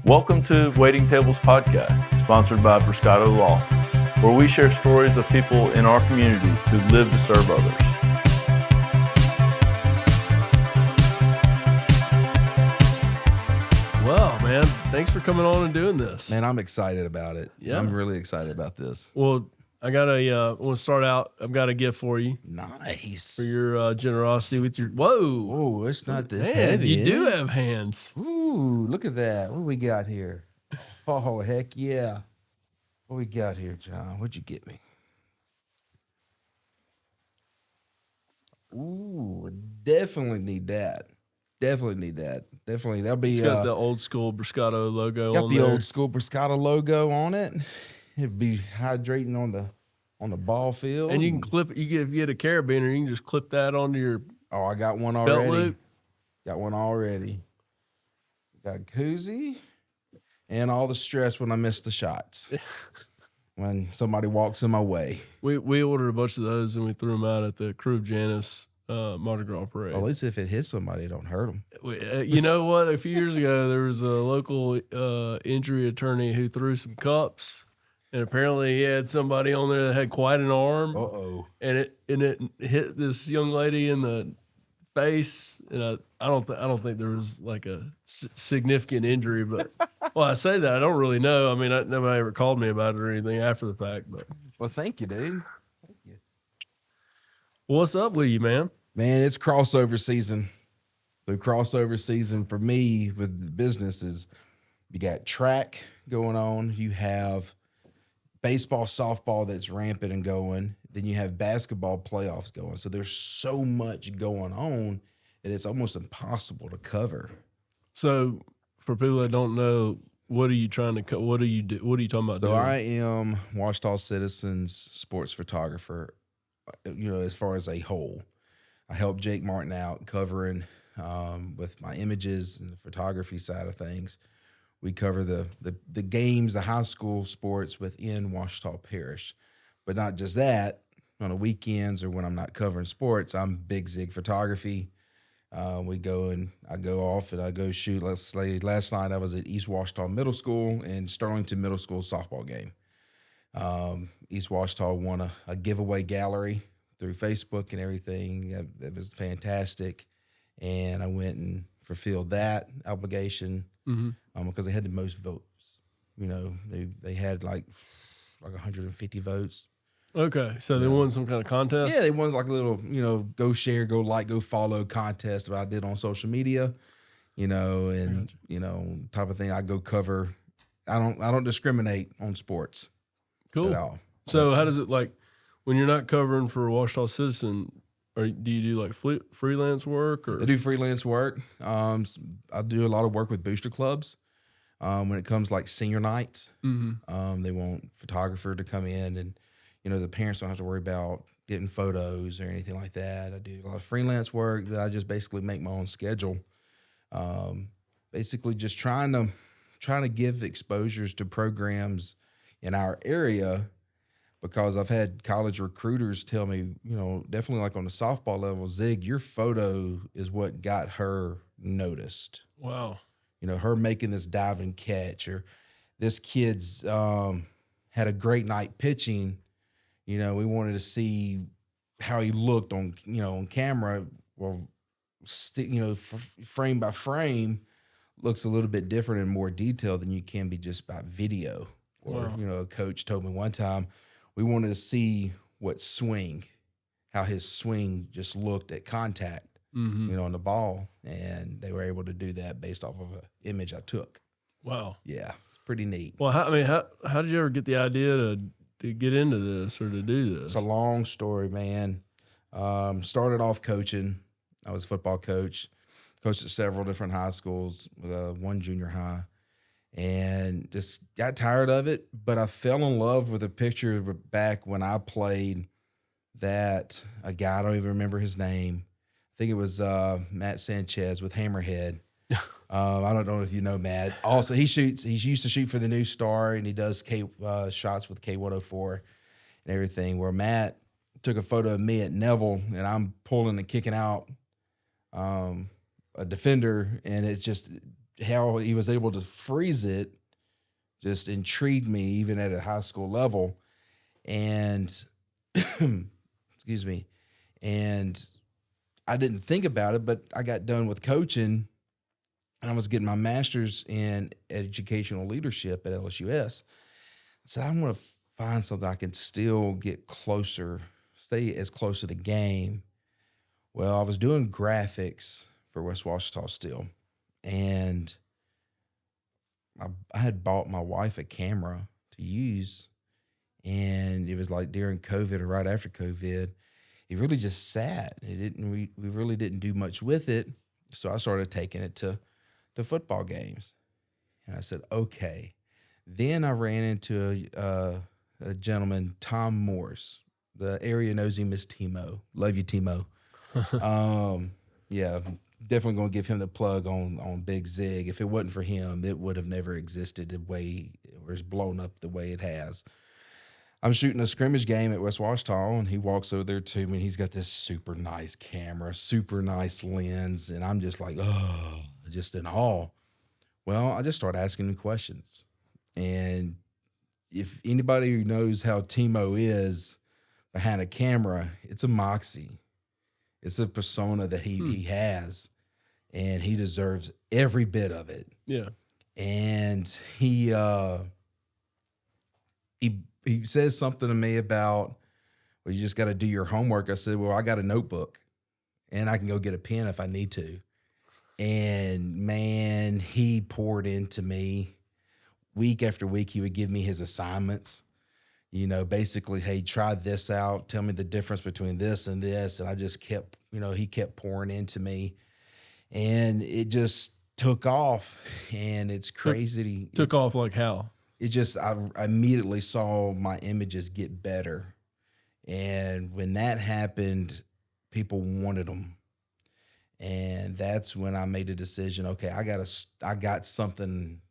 Welcome to Waiting Tables Podcast, sponsored by Bruscato Law, where we share stories of people in our community who live to serve others. Well, man, thanks for coming on and doing this. Man, I'm excited about it. Yeah. I'm really excited about this. Well, I got want to start out. I've got a gift for you Nice. for your generosity with your. Whoa, Oh, it's not this man, heavy. you do is it? have hands. Ooh, look at that. What do we got here? Oh, heck yeah. What we got here, John? What'd you get me? Ooh, definitely need that. Definitely. That'll be. It's got the old school Bruscato logo got on the there. old school Bruscato logo on it. It'd be hydrating on the ball field. And you can clip it. If you get a carabiner, you can just clip that onto your Oh, I got one belt already. loop. Got one already. Got koozie and all the stress when I miss the shots. When somebody walks in my way. We ordered a bunch of those and we threw them out at the Crew of Janus Mardi Gras parade. Well, at least if it hits somebody, it don't hurt them. You know what? A few years ago, there was a local injury attorney who threw some cups, and apparently he had somebody on there that had quite an arm, Uh-oh. and it hit this young lady in the face. And I don't think there was like a significant injury, but well, I say that I don't really know. I mean, nobody ever called me about it or anything after the fact. But Well, thank you, dude. what's up with you, man? Man, it's crossover season. The crossover season for me with the business is you got track going on. You have baseball, softball that's rampant and going. Then you have basketball playoffs going. So there's so much going on that it's almost impossible to cover. So, for people that don't know, what are you trying to? What do you do? What are you talking about? So doing? I am Washita Citizens sports photographer, as far as a whole. I help Jake Martin out covering with my images and the photography side of things. We cover the games, the high school sports within Washita Parish. But not just that, on the weekends or when I'm not covering sports, I'm Bigg Zigg photography. I go off and I go shoot. Let's say last night I was at East Washita Middle School and Sterlington Middle School softball game. East Washita won a giveaway gallery through Facebook and everything. That was fantastic. And I went and fulfilled that obligation because they had the most votes. They had like 150 votes. Okay, so they won some kind of contest? Yeah, they won like a little, go share, go like, go follow contest that I did on social media, type of thing. I go cover. I don't discriminate on sports Cool. at all. So how does it, like, when you're not covering for Washita Citizen, do you do like freelance work? Or I do freelance work. I do a lot of work with booster clubs. When it comes like senior nights, they want photographer to come in and, the parents don't have to worry about getting photos or anything like that. I do a lot of freelance work that I just basically make my own schedule. Basically just trying to give exposures to programs in our area, because I've had college recruiters tell me, definitely like on the softball level, Zig, your photo is what got her noticed. wow. Her making this diving catch, or this kid's had a great night pitching. We wanted to see how he looked on camera. Well, frame by frame looks a little bit different and more detailed than you can be just by video. Or, Wow. A coach told me one time we wanted to see how his swing just looked at contact, on the ball. And they were able to do that based off of an image I took. Wow. Yeah, it's pretty neat. Well, how did you ever get the idea to get into this or to do this? It's a long story, man. Started off coaching. I was a football coach. Coached at several different high schools, one junior high, and just got tired of it. But I fell in love with a picture back when I played that a guy, I don't even remember his name. I think it was Matt Sanchez with Hammerhead. I don't know if you know Matt. Also, he used to shoot for the New Star, and he does shots with K104 and everything, where Matt took a photo of me at Neville, and I'm pulling and kicking out a defender, and it just how he was able to freeze it just intrigued me, even at a high school level. And excuse me. And I didn't think about it, but I got done with coaching and I was getting my master's in educational leadership at LSUS. I said, I want to find something I can still get closer, stay as close to the game. Well, I was doing graphics for West Washita still. And I had bought my wife a camera to use. And it was like during COVID or right after COVID, it really just sat. We really didn't do much with it. So I started taking it to football games. And I said, okay. Then I ran into a gentleman, Tom Morse. The area knows him as Timo. Love you, Timo. Yeah, definitely going to give him the plug on Bigg Zigg. If it wasn't for him, it would have never existed the way, or it's blown up the way it has. I'm shooting a scrimmage game at West Washita, and he walks over there to me, and he's got this super nice camera, super nice lens, and I'm just like, oh, just in awe. Well, I just started asking him questions. And if anybody who knows how Timo is behind a camera, it's a moxie. It's a persona that he has, and he deserves every bit of it. Yeah. And he says something to me about, well, you just got to do your homework. I said, well, I got a notebook, and I can go get a pen if I need to. And, man, he poured into me. Week after week, he would give me his assignments. You know, basically, hey, try this out. Tell me the difference between this and this. And I just kept, he kept pouring into me. And it just took off. And it's crazy. Took off like how? It just, I immediately saw my images get better. And when that happened, people wanted them. And that's when I made a decision. Okay, I got something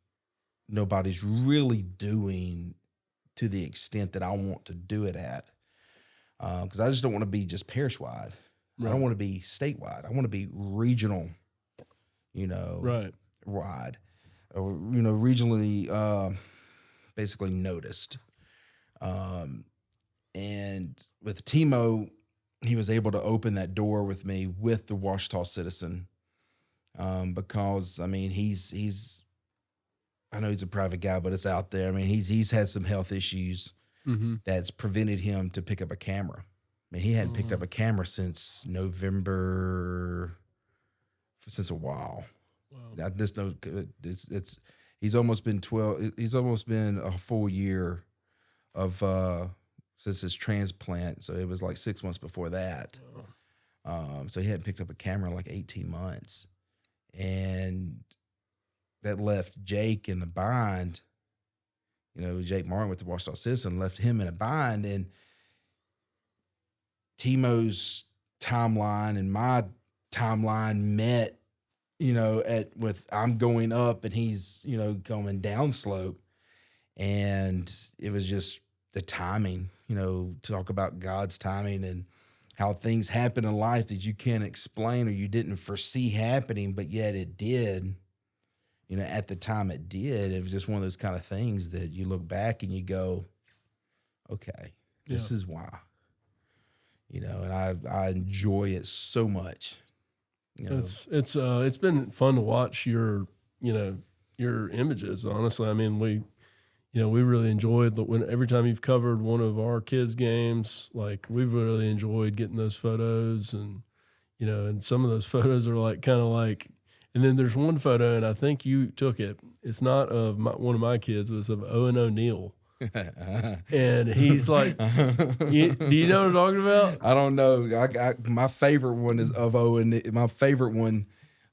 nobody's really doing to the extent that I want to do it at. Because I just don't want to be just parish-wide. Right. I don't want to be statewide. I want to be regional, right. wide. Or, regionally basically noticed. And with Timo, he was able to open that door with me with the Washita Citizen. Because, I mean, I know he's a private guy, but it's out there. I mean, he's had some health issues that's prevented him to pick up a camera. I mean, he hadn't picked up a camera since November, since a while. Wow. I just know he's almost been a full year of since his transplant. So it was like 6 months before that. So he hadn't picked up a camera in like 18 months. And that left Jake in a bind. Jake Martin with the Washita Citizen left him in a bind. And Timo's timeline and my timeline met, with I'm going up and he's, going down slope. And it was just the timing, talk about God's timing and how things happen in life that you can't explain or you didn't foresee happening, but yet it did. At the time it did. It was just one of those kind of things that you look back and you go, okay, this is why. And I enjoy it so much. It's been fun to watch your images, honestly. I mean, we really enjoyed every time you've covered one of our kids' games, like we've really enjoyed getting those photos and some of those photos are like kind of like. And then there's one photo, and I think you took it. It's not of one of my kids. It was of Owen O'Neill. And he's like, do you know what I'm talking about? I don't know. My favorite one is of Owen. My favorite one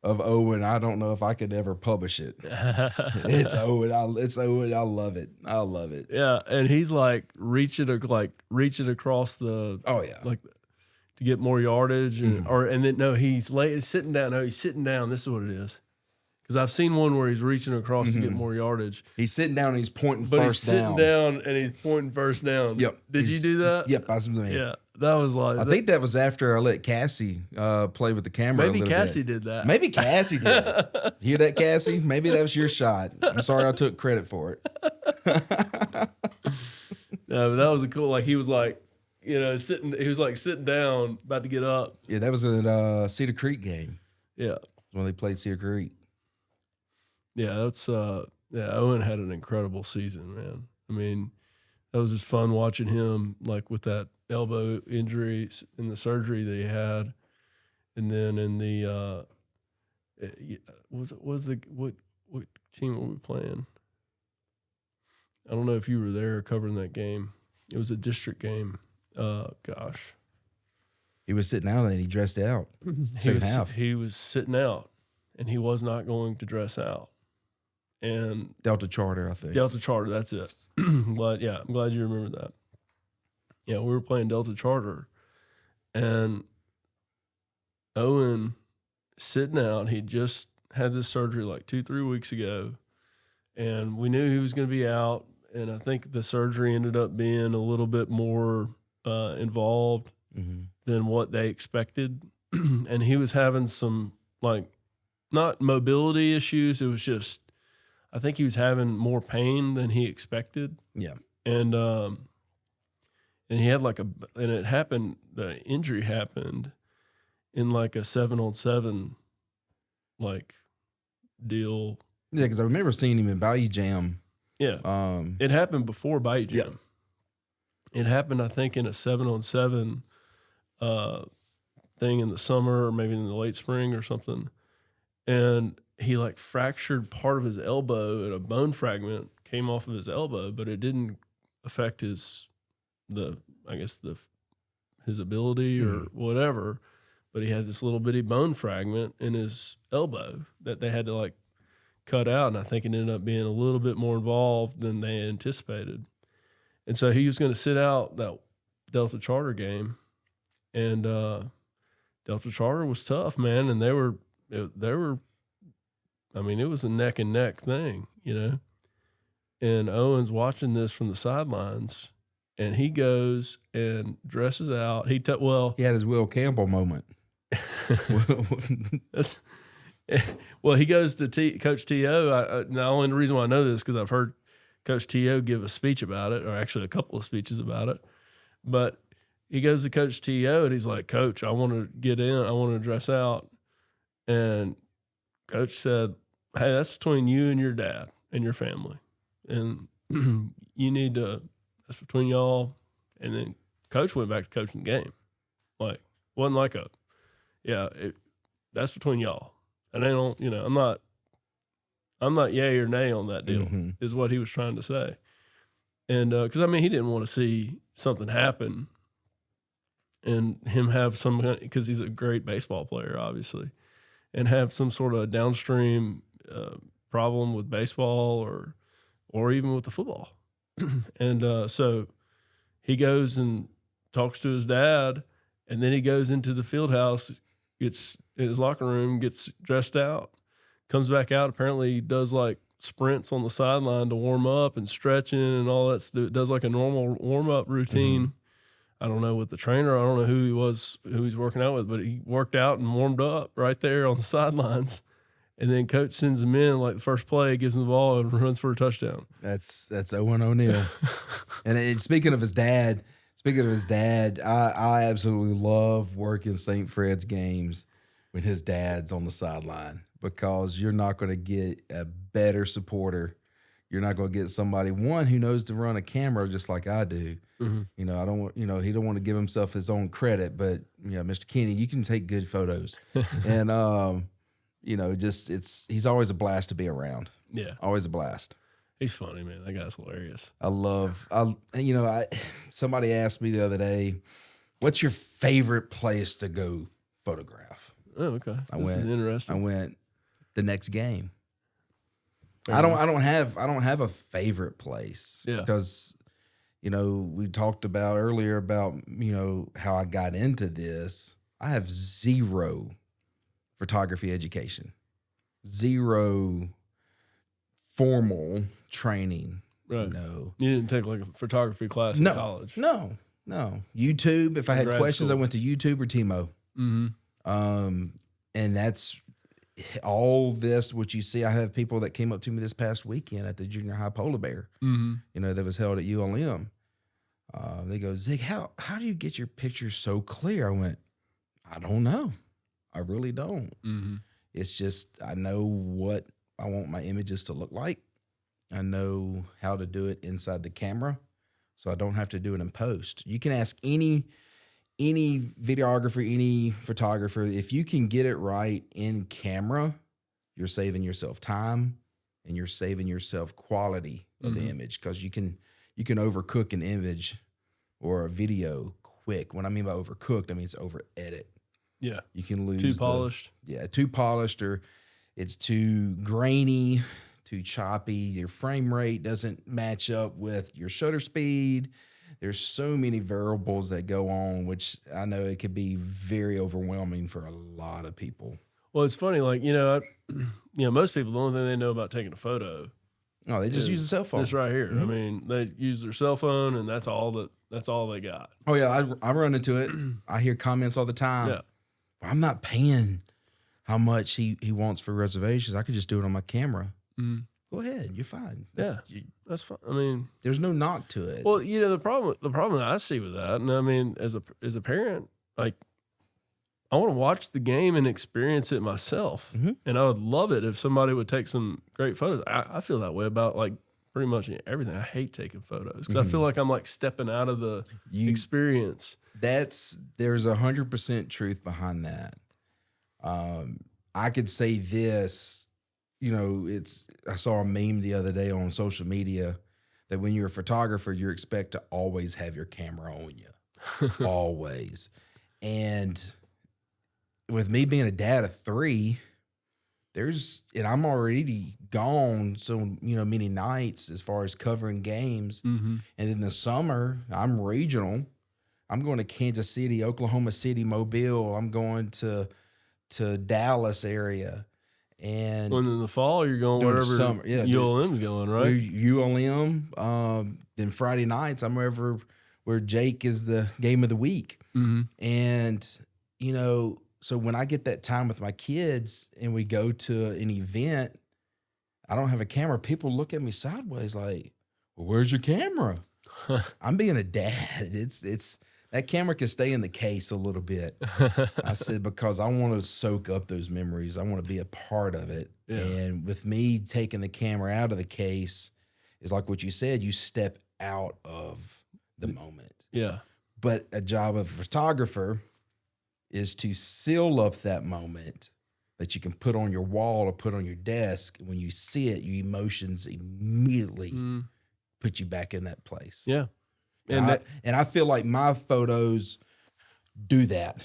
of Owen, I don't know if I could ever publish it. It's Owen. It's Owen. I love it. I love it. Yeah, and he's like reaching across the. Oh yeah. Like. To get more yardage, he's sitting down. No, he's sitting down. This is what it is, because I've seen one where he's reaching across to get more yardage. He's sitting down and he's pointing but first down. But he's sitting down and he's pointing first down. Yep. Did you do that? Yep. I was doing Yeah. That was like I think that was after I let Cassie play with the camera. maybe a little Cassie bit. did that. Maybe Cassie did it. Hear that, Cassie? Maybe that was your shot. I'm sorry I took credit for it. No, but that was a cool. Like he was like, you know, sitting. He was like sitting down, about to get up. Yeah, that was a Cedar Creek game Yeah, when they played Cedar Creek. yeah. That's yeah. Owen had an incredible season, man. I mean, that was just fun watching him, like with that elbow injury and the surgery that he had, and then in the what team were we playing? I don't know if you were there covering that game. It was a district game. Gosh, He was sitting out and he dressed out. Second half. He was sitting out, and he was not going to dress out. And Delta Charter, I think. Delta Charter, that's it. I'm glad you remember that. Yeah, we were playing Delta Charter, and Owen sitting out. He just had this surgery like 2-3 weeks ago, and we knew he was going to be out. And I think the surgery ended up being a little bit more involved than what they expected. And he was having some, like, not mobility issues. It was just, I think he was having more pain than he expected. Yeah. And he had like and it happened, the injury happened in like a 7-on-7 like deal. Yeah, because I remember seeing him in Bayou Jam. Yeah. It happened before Bayou Jam. Yeah. It happened, I think, in a 7-on-7 thing in the summer or maybe in the late spring or something. And he like fractured part of his elbow, and a bone fragment came off of his elbow, but it didn't affect his ability or whatever. But he had this little bitty bone fragment in his elbow that they had to like cut out, and I think it ended up being a little bit more involved than they anticipated. And so he was going to sit out that Delta Charter game, and Delta Charter was tough, man, and they were. I mean, it was a neck and neck thing, you know. And Owen's watching this from the sidelines, and he goes and dresses out. He had his Will Campbell moment. He goes to Coach T.O. The only reason why I know this is because I've heard Coach T.O. give a speech about it, or actually a couple of speeches about it. But he goes to Coach T.O. and he's like, "Coach, I want to get in. I want to dress out." And Coach said, "Hey, that's between you and your dad and your family. And you need to, that's between y'all." And then Coach went back to coaching the game. Like, wasn't like that's between y'all. And they don't, you know, I'm not yay or nay on that deal, is what he was trying to say. And because, I mean, he didn't want to see something happen and him have because he's a great baseball player, obviously, and have some sort of downstream problem with baseball or even with the football. And so he goes and talks to his dad, and then he goes into the field house, gets in his locker room, gets dressed out, comes back out. Apparently he does like sprints on the sideline to warm up and stretching and all that. Does like a normal warm-up routine. I don't know with the trainer. I don't know who he's working out with, but he worked out and warmed up right there on the sidelines. And then Coach sends him in like the first play, gives him the ball, and runs for a touchdown. That's Owen O'Neal. And speaking of his dad, I absolutely love working St. Fred's games when his dad's on the sideline, because you're not going to get a better supporter. You're not going to get somebody, one, who knows to run a camera just like I do. You know, I don't want, he don't want to give himself his own credit, but Mr. Kenny, you can take good photos. And he's always a blast to be around. Yeah. Always a blast. He's funny, man. That guy's hilarious. Somebody asked me the other day, what's your favorite place to go photograph? Oh, okay. This is interesting. I went the next game. I don't have a favorite place because, we talked about earlier about, how I got into this. I have zero photography education, zero formal training. Right. No. You didn't take like a photography class in college. No. No. YouTube. If I had grad questions, I school. went to YouTube or Timo. Mm-hmm. And that's all this, what you see. I have people that came up to me this past weekend at the junior high polar bear, Mm-hmm. you know, that was held at ULM. They go, Zig, how do you get your pictures so clear? I went, I don't know. I really don't. Mm-hmm. It's just, I know what I want my images to look like. I know how to do it inside the camera, so I don't have to do it in post. You can ask any videographer, any photographer, if you can get it right in camera, you're saving yourself time and you're saving yourself quality of the image, because you can overcook an image or a video quick. When I mean by overcooked, I mean it's over edit. Yeah. You can lose Too polished. Too polished, or it's too grainy, too choppy. Your frame rate doesn't match up with your shutter speed. There's so many variables that go on, which I know it could be very overwhelming for a lot of people. Well, it's funny, like, most people, the only thing they know about taking a photo, No, they just use a cell phone. this right here. I mean, they use their cell phone, and that's all they got. Oh yeah, I run into it. I hear comments all the time. Yeah. I'm not paying how much he wants for reservations. I could just do it on my camera. Go ahead, you're fine. That's fine. I mean, There's no knock to it. well, the problem that I see with that, and I mean, as a parent, like, I want to watch the game and experience it myself, and I would love it if somebody would take some great photos. I feel that way about, like, pretty much everything. I hate taking photos because I feel like I'm, like, stepping out of the experience. There's 100% truth behind that. I could say this, I saw a meme the other day on social media that when you're a photographer, you're expected to always have your camera on you, always. And with me being a dad of 3, and I'm already gone so many nights as far as covering games. And in the summer, I'm regional. I'm going to Kansas City, Oklahoma City, Mobile. I'm going to Dallas area. And When in the fall, you're going during the wherever summer, yeah, ULM's going, right? ULM. Then Friday nights, I'm where Jake is the game of the week. And, so when I get that time with my kids and we go to an event, I don't have a camera. People look at me sideways like, well, where's your camera? I'm being a dad. It's that camera can stay in the case a little bit. I said, because I want to soak up those memories. I want to be a part of it. Yeah. And with me taking the camera out of the case is like what you said, you step out of the moment. Yeah. But a job of a photographer is to seal up that moment that you can put on your wall or put on your desk. When you see it, your emotions immediately put you back in that place. Yeah. And I feel like my photos do that.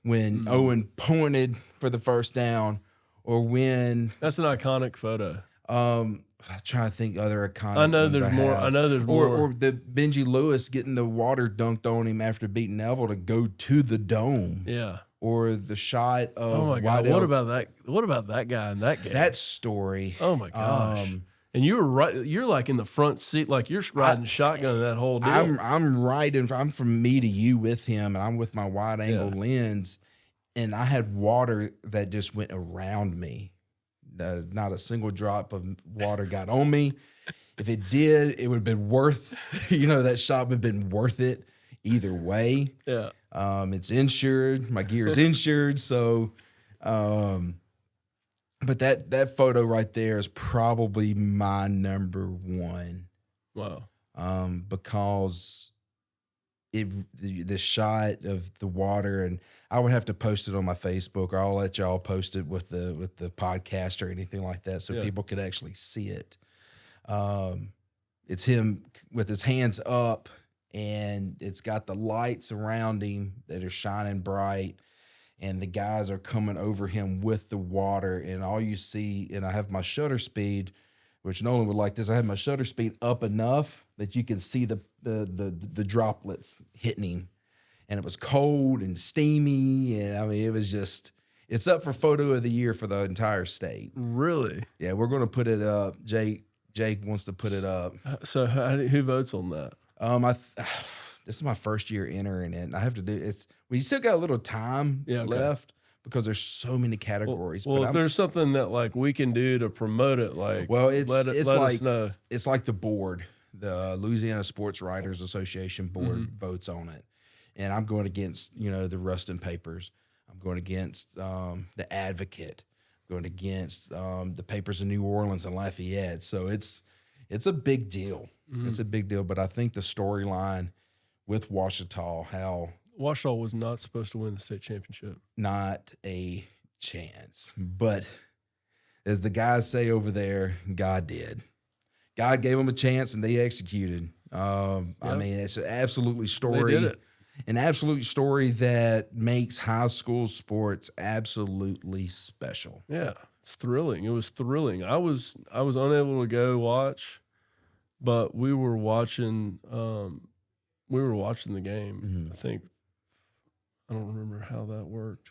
When Owen pointed for the first down, or when that's an iconic photo. I'm trying to think other iconic. I know ones there's more. have. I know there's more. Or the Benji Lewis getting the water dunked on him after beating Neville to go to the dome. Yeah. Or the shot of oh my god, Waddell. what about that? What about that guy in that game? That story. Oh my gosh. And you were right. You're like in the front seat, like you're riding shotgun that whole deal. I'm right in. I'm from me to you with him, and I'm with my wide angle lens, and I had water that just went around me. Not a single drop of water got on me. If it did, it would have been worth. That shot would have been worth it either way. Yeah. It's insured. My gear is insured, so. But that photo right there is probably my number one. Wow. Because the shot of the water, and I would have to post it on my Facebook, or I'll let y'all post it with the podcast or anything like that, so people could actually see it. It's him with his hands up, and it's got the lights around him that are shining bright. And the guys are coming over him with the water, and all you see, and I have my shutter speed, which Nolan would like this. I have my shutter speed up enough that you can see the droplets hitting him. And it was cold and steamy, and I mean, it was just, it's up for photo of the year for the entire state. Really? Yeah, we're going to put it up. Jake wants to put it up. So who votes on that? this is my first year entering it, and I have to do it's. We still got a little time left because there's so many categories. Well, if there's something that like we can do to promote it, like let us know. It's like the board, the Louisiana Sports Writers Association board votes on it, and I'm going against the Ruston papers. I'm going against the Advocate. I'm going against the papers in New Orleans and Lafayette. So it's a big deal. It's a big deal. But I think the storyline with Ouachita, how Ouachita was not supposed to win the state championship. Not a chance. But as the guys say over there, God did. God gave them a chance and they executed. I mean, it's an absolutely story. They did it. An absolute story that makes high school sports absolutely special. Yeah, it's thrilling. It was thrilling. I was unable to go watch, but we were watching the game. I don't remember how that worked.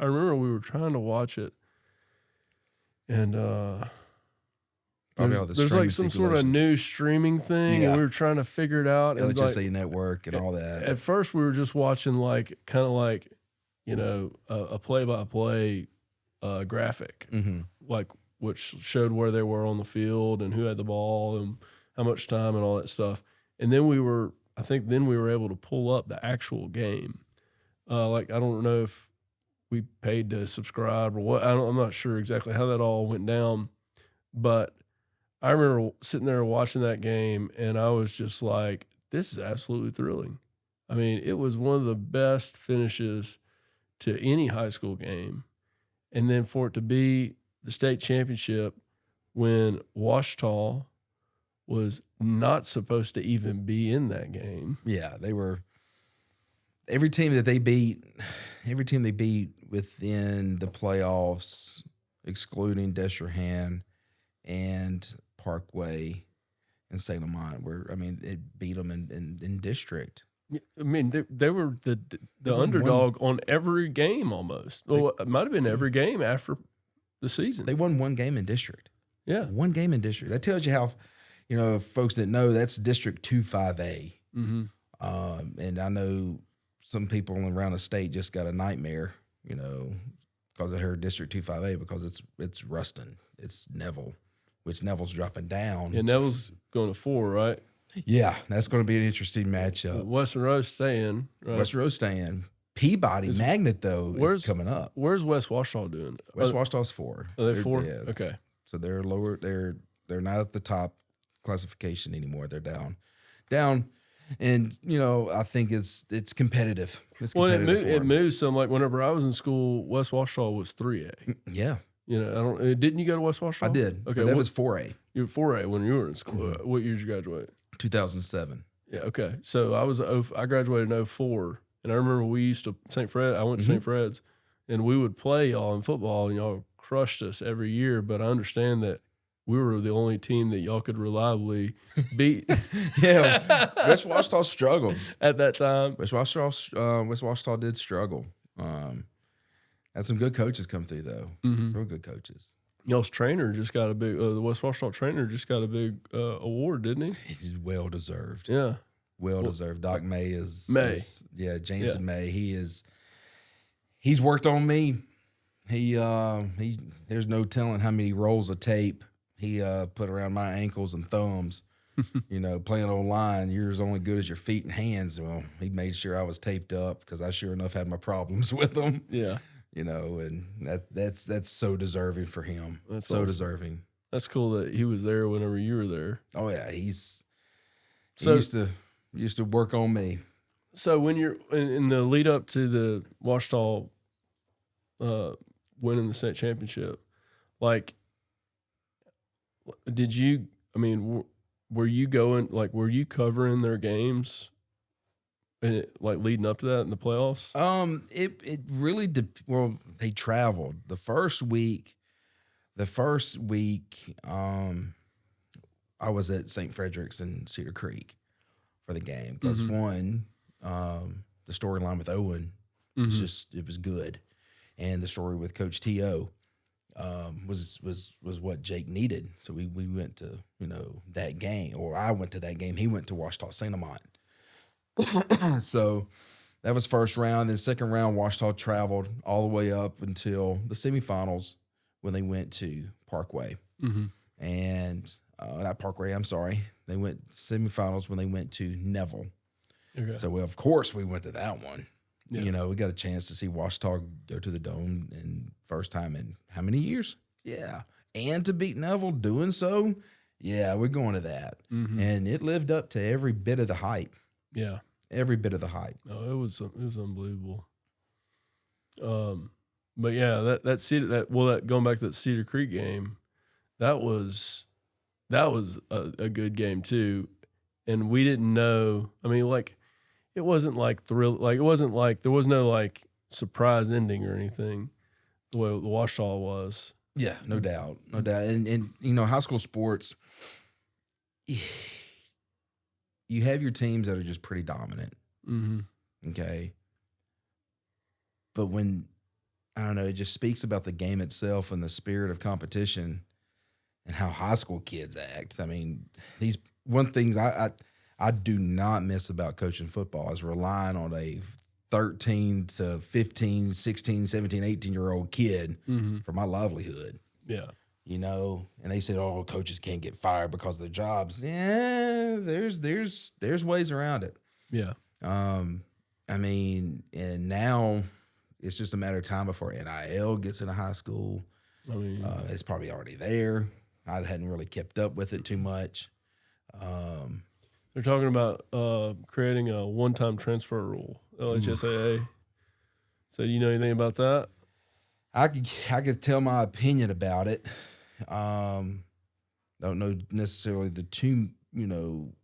I remember we were trying to watch it, and there's like some sort of new streaming thing, and we were trying to figure it out. And LHSA network and all that. At first, we were just watching like kind of like a play-by-play graphic, like which showed where they were on the field and who had the ball and how much time and all that stuff. And then we were able to pull up the actual game. Like I don't know if we paid to subscribe or what. I'm not sure exactly how that all went down, but I remember sitting there watching that game, and I was just like, this is absolutely thrilling. I mean, it was one of the best finishes to any high school game. And then for it to be the state championship when Ouachita was not supposed to even be in that game. Yeah, they were. Every team they beat within the playoffs, excluding Destrehan and Parkway and St. Lamont, it beat them in district. I mean, they were the underdog on every game almost. Well, it might have been every game after the season. They won one game in district. Yeah. One game in district. That tells you how, folks that know, that's District 2-5A. And I know some people around the state just got a nightmare, because I heard District 2-5A because it's Ruston. It's Neville, which Neville's dropping down. Yeah, Neville's going to 4, right? Yeah, that's going to be an interesting matchup. Western Rose staying. Right? Western Rose staying. Peabody Magnet, though, is coming up. Where's West Ouachita doing? West Ouachita's 4. Are they 4? Yeah. Okay. So they're lower. They're not at the top classification anymore. They're down. And, I think it's competitive. It's competitive. It moves some. Like whenever I was in school, West Ouachita was 3A. Yeah. Didn't you go to West Ouachita? I did. Okay. That was 4A. You were 4A when you were in school. What year did you graduate? 2007. Yeah. Okay. So I graduated in 04. And I remember we used to I went to St. Fred's, and we would play y'all in football, and y'all crushed us every year. But I understand that we were the only team that y'all could reliably beat. Yeah, West Ouachita struggled at that time. West Ouachita did struggle. Had some good coaches come through though. Real good coaches. Y'all's trainer just got a big. The West Ouachita trainer just got a big award, didn't he? He's well deserved. Yeah, well deserved. Doc May is Jansen May. He's worked on me. He there's no telling how many rolls of tape he put around my ankles and thumbs. Playing online, you're as only good as your feet and hands. Well, he made sure I was taped up because I sure enough had my problems with them. Yeah. And that's so deserving for him. That's so awesome. Deserving. That's cool that he was there whenever you were there. Oh yeah, he used to work on me. So when you're in the lead up to the Ouachita winning the state championship, like, were you covering their games and leading up to that in the playoffs? It really they traveled the first week. I was at St. Frederick's and Cedar Creek for the game because the storyline with Owen was it was good, and the story with Coach T.O. Was what Jake needed. So we went to that game, or I went to that game. He went to Ouachita St. Amant. So that was first round. Then second round, Washita traveled all the way up until the semifinals when they went to Parkway. Mm-hmm. And not Parkway, I'm sorry. They went semifinals when they went to Neville. Okay. So, of course, we went to that one. Yeah. You know, we got a chance to see Washita go to the Dome and first time in how many years? Yeah. And to beat Neville doing so, yeah, we're going to that. Mm-hmm. And it lived up to every bit of the hype. Yeah. Every bit of the hype. Oh, it was unbelievable. But yeah, that going back to that Cedar Creek game, that was a good game too. And we didn't know, I mean, like, it wasn't like it wasn't like there was no like surprise ending or anything the way the Washita was. Yeah, no doubt. No doubt. And you know, high school sports, you have your teams that are just pretty dominant. Mm-hmm. Okay. But when, I don't know, it just speaks about the game itself and the spirit of competition and how high school kids act. I mean, one things I do not miss about coaching football is relying on a 13 to 15, 16, 17, 18-year-old kid for my livelihood. Yeah. You know, and they said, "Oh, coaches can't get fired because of their jobs." Yeah, there's ways around it. Yeah. I mean, and now it's just a matter of time before NIL gets into high school. I mean, It's probably already there. I hadn't really kept up with it too much. they're talking about creating a one-time transfer rule, LHSAA. So, do you know anything about that? I could tell my opinion about it. Don't know necessarily the two. You know,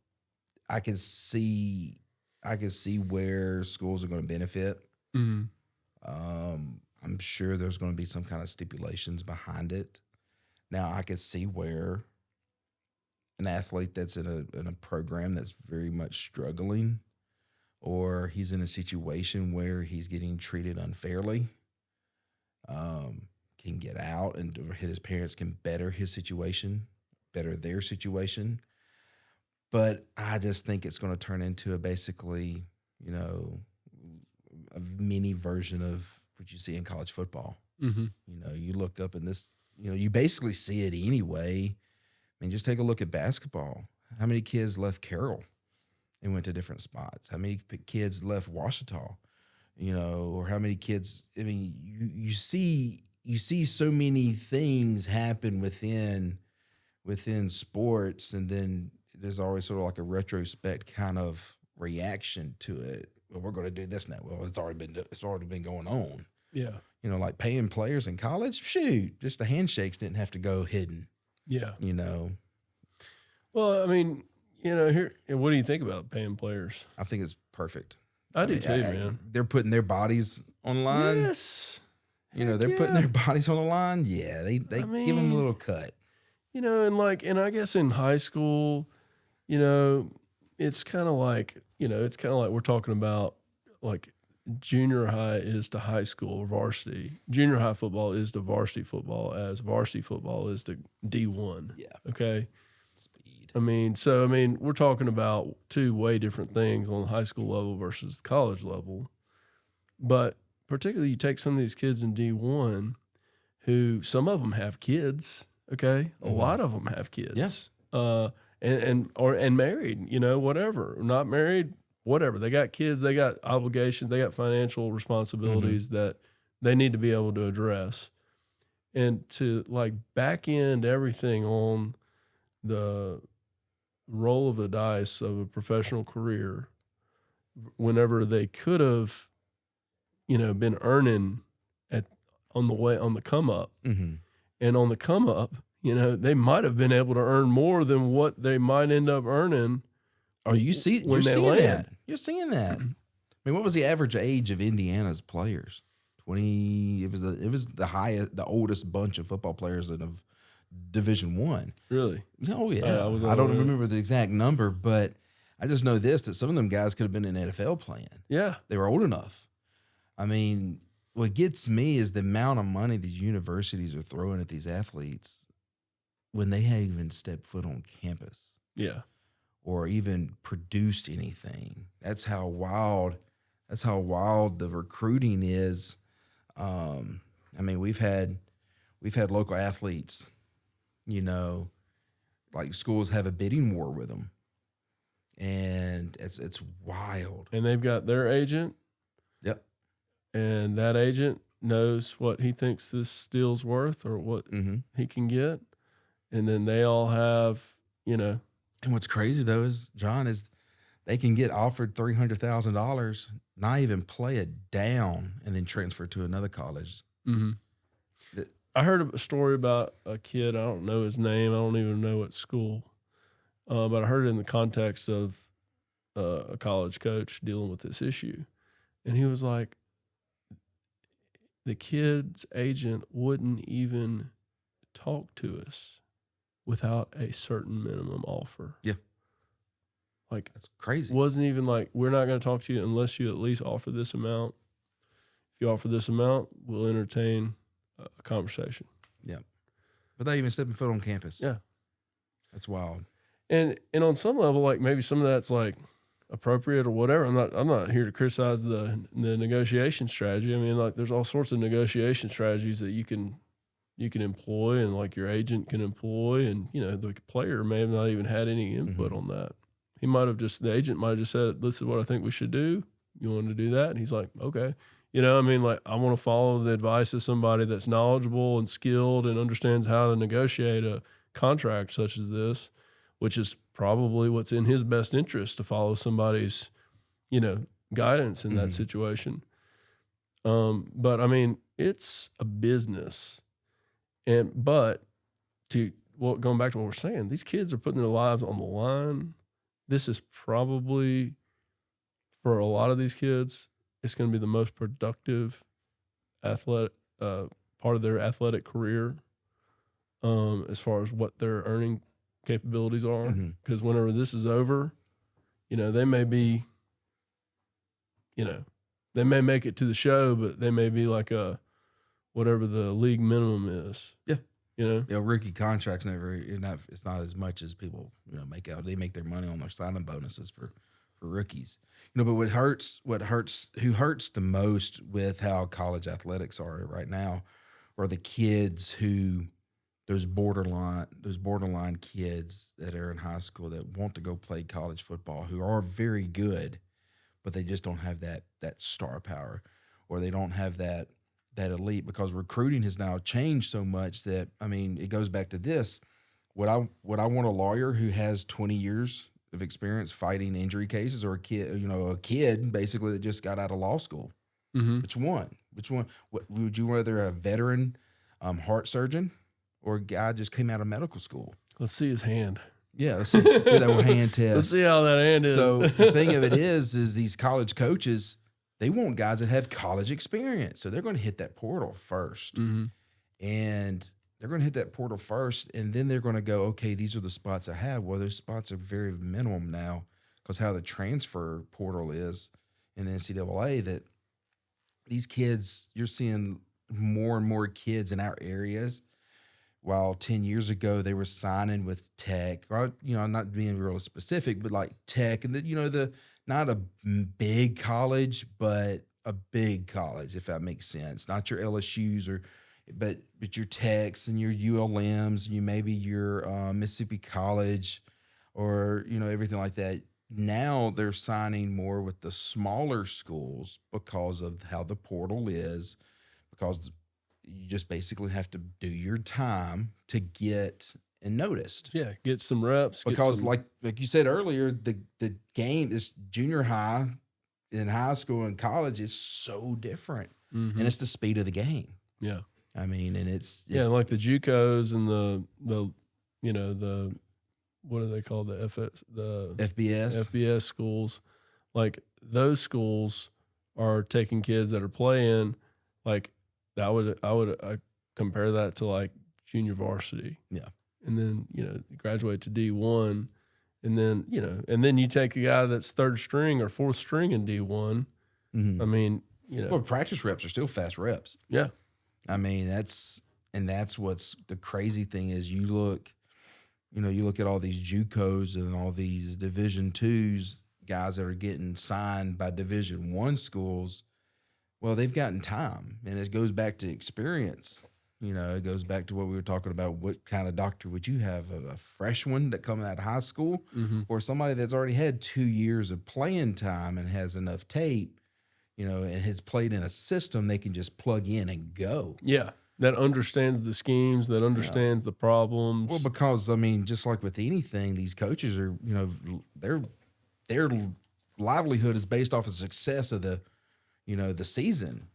I can see where schools are going to benefit. Mm-hmm. I'm sure there's going to be some kind of stipulations behind it. Now, I could see where an athlete that's in a program that's very much struggling, or he's in a situation where he's getting treated unfairly, can get out and his parents can better their situation. But I just think it's going to turn into basically, you know, a mini version of what you see in college football. Mm-hmm. You know, you look up in this, you know, you basically see it anyway. I mean, just take a look at basketball. How many kids left Carroll and went to different spots? How many kids left Washita? You know, or how many kids? I mean, you see so many things happen within sports, and then there's always sort of like a retrospect kind of reaction to it. Well, we're going to do this now. Well, it's already been going on. Yeah. You know, like paying players in college. Shoot, just the handshakes didn't have to go hidden. Yeah. You know. Well, I mean, you know, what do you think about paying players? I think it's perfect. I do too, man. They're putting their bodies on the line. Yes. You know, they're putting their bodies on the line. Yeah, they give them a little cut. You know, and I guess in high school, you know, it's kind of like we're talking about like junior high is to high school varsity. Junior high football is to varsity football as varsity football is to D1. Yeah. Okay. Speed. I mean, we're talking about two way different things on the high school level versus the college level. But particularly you take some of these kids in D1 who some of them have kids, okay? A lot of them have kids. Yeah. And married, you know, whatever. Not married, whatever. They got kids, they got obligations, they got financial responsibilities that they need to be able to address. And to like back end everything on the roll of the dice of a professional career whenever they could have, you know, been earning on the come up. Mm-hmm. And on the come up, you know, they might have been able to earn more than what they might end up earning. Oh, you're seeing that. You're seeing that. I mean, what was the average age of Indiana's players? 20. It was the oldest bunch of football players of Division I. Really? Oh yeah. I don't remember the exact number, but I just know that some of them guys could have been in NFL playing. Yeah. They were old enough. I mean, what gets me is the amount of money these universities are throwing at these athletes when they haven't even stepped foot on campus. Yeah. Or even produced anything. That's how wild the recruiting is. I mean, we've had local athletes, like schools have a bidding war with them, and it's wild. And they've got their agent. Yep. And that agent knows what he thinks this deal's worth or what he can get. And then they all have, And what's crazy though is, John, is they can get offered $300,000, not even play it down, and then transfer to another college. I heard a story about a kid. I don't know his name. I don't even know what school. But I heard it in the context of a college coach dealing with this issue. And he was like, the kid's agent wouldn't even talk to us without a certain minimum offer. Yeah. Like, that's crazy. Wasn't even like, we're not going to talk to you unless you at least offer this amount. If you offer this amount, we'll entertain a conversation. Yeah. Without even stepping foot on campus. Yeah. That's wild. And on some level, like maybe some of that's like appropriate or whatever. I'm not here to criticize the negotiation strategy. I mean, like there's all sorts of negotiation strategies that you can employ, and like your agent can employ, and the player may have not even had any input on that. The agent might have just said, "This is what I think we should do. You want to do that?" And he's like, "Okay." I mean, like I want to follow the advice of somebody that's knowledgeable and skilled and understands how to negotiate a contract such as this, which is probably what's in his best interest, to follow somebody's, guidance in that situation. But I mean, it's a business, but going back to what we're saying, these kids are putting their lives on the line. This is probably, for a lot of these kids, it's going to be the most productive athletic part of their athletic career, as far as what their earning capabilities are. Because whenever this is over, they may be, they may make it to the show, but they may be like whatever the league minimum is. Yeah. Rookie contracts it's not as much as people, make out. They make their money on their signing bonuses for rookies. But who hurts the most with how college athletics are right now are the kids who, those borderline kids that are in high school that want to go play college football, who are very good, but they just don't have that star power, or they don't have that elite, because recruiting has now changed so much that, I mean, it goes back to this. Would I want a lawyer who has 20 years of experience fighting injury cases, or a kid basically that just got out of law school? Which one? What would you rather, a veteran heart surgeon, or a guy just came out of medical school? Let's see his hand. Yeah, let's see that one hand test. Let's see how that hand is. So the thing of it is these college coaches, they want guys that have college experience. So they're going to hit that portal first. And they're going to hit that portal first, and then they're going to go, okay, these are the spots I have. Well, those spots are very minimum now, because how the transfer portal is in the NCAA, that these kids, you're seeing more and more kids in our areas. While 10 years ago they were signing with Tech, or not being real specific, but like Tech, and not a big college, but a big college, if that makes sense. Not your LSU's but your Techs and your ULMs, maybe your Mississippi College, or everything like that. Now they're signing more with the smaller schools because of how the portal is, because you just basically have to do your time to get noticed. Yeah, get some reps. Because like you said earlier, the game is junior high, in high school and college is so different, and it's the speed of the game. Yeah, I mean, and like the JUCOs and the what do they call the FBS schools? Like those schools are taking kids that are playing like. I would compare that to like junior varsity. Yeah. And then, graduate to D1, and then you take the guy that's third string or fourth string in D1. I mean, well, practice reps are still fast reps. Yeah. I mean, that's what's the crazy thing is, you look at all these JUCOs and all these Division IIs, guys that are getting signed by Division I schools, well, they've gotten time, and it goes back to experience. You know, it goes back to what we were talking about. What kind of doctor would you have? A fresh one that coming out of high school, or somebody that's already had 2 years of playing time and has enough tape, you know, and has played in a system they can just plug in and go. Yeah. That understands the schemes, that understands the problems. Well, because I mean, just like with anything, these coaches are, you know, their livelihood is based off of success of the, you know, the season.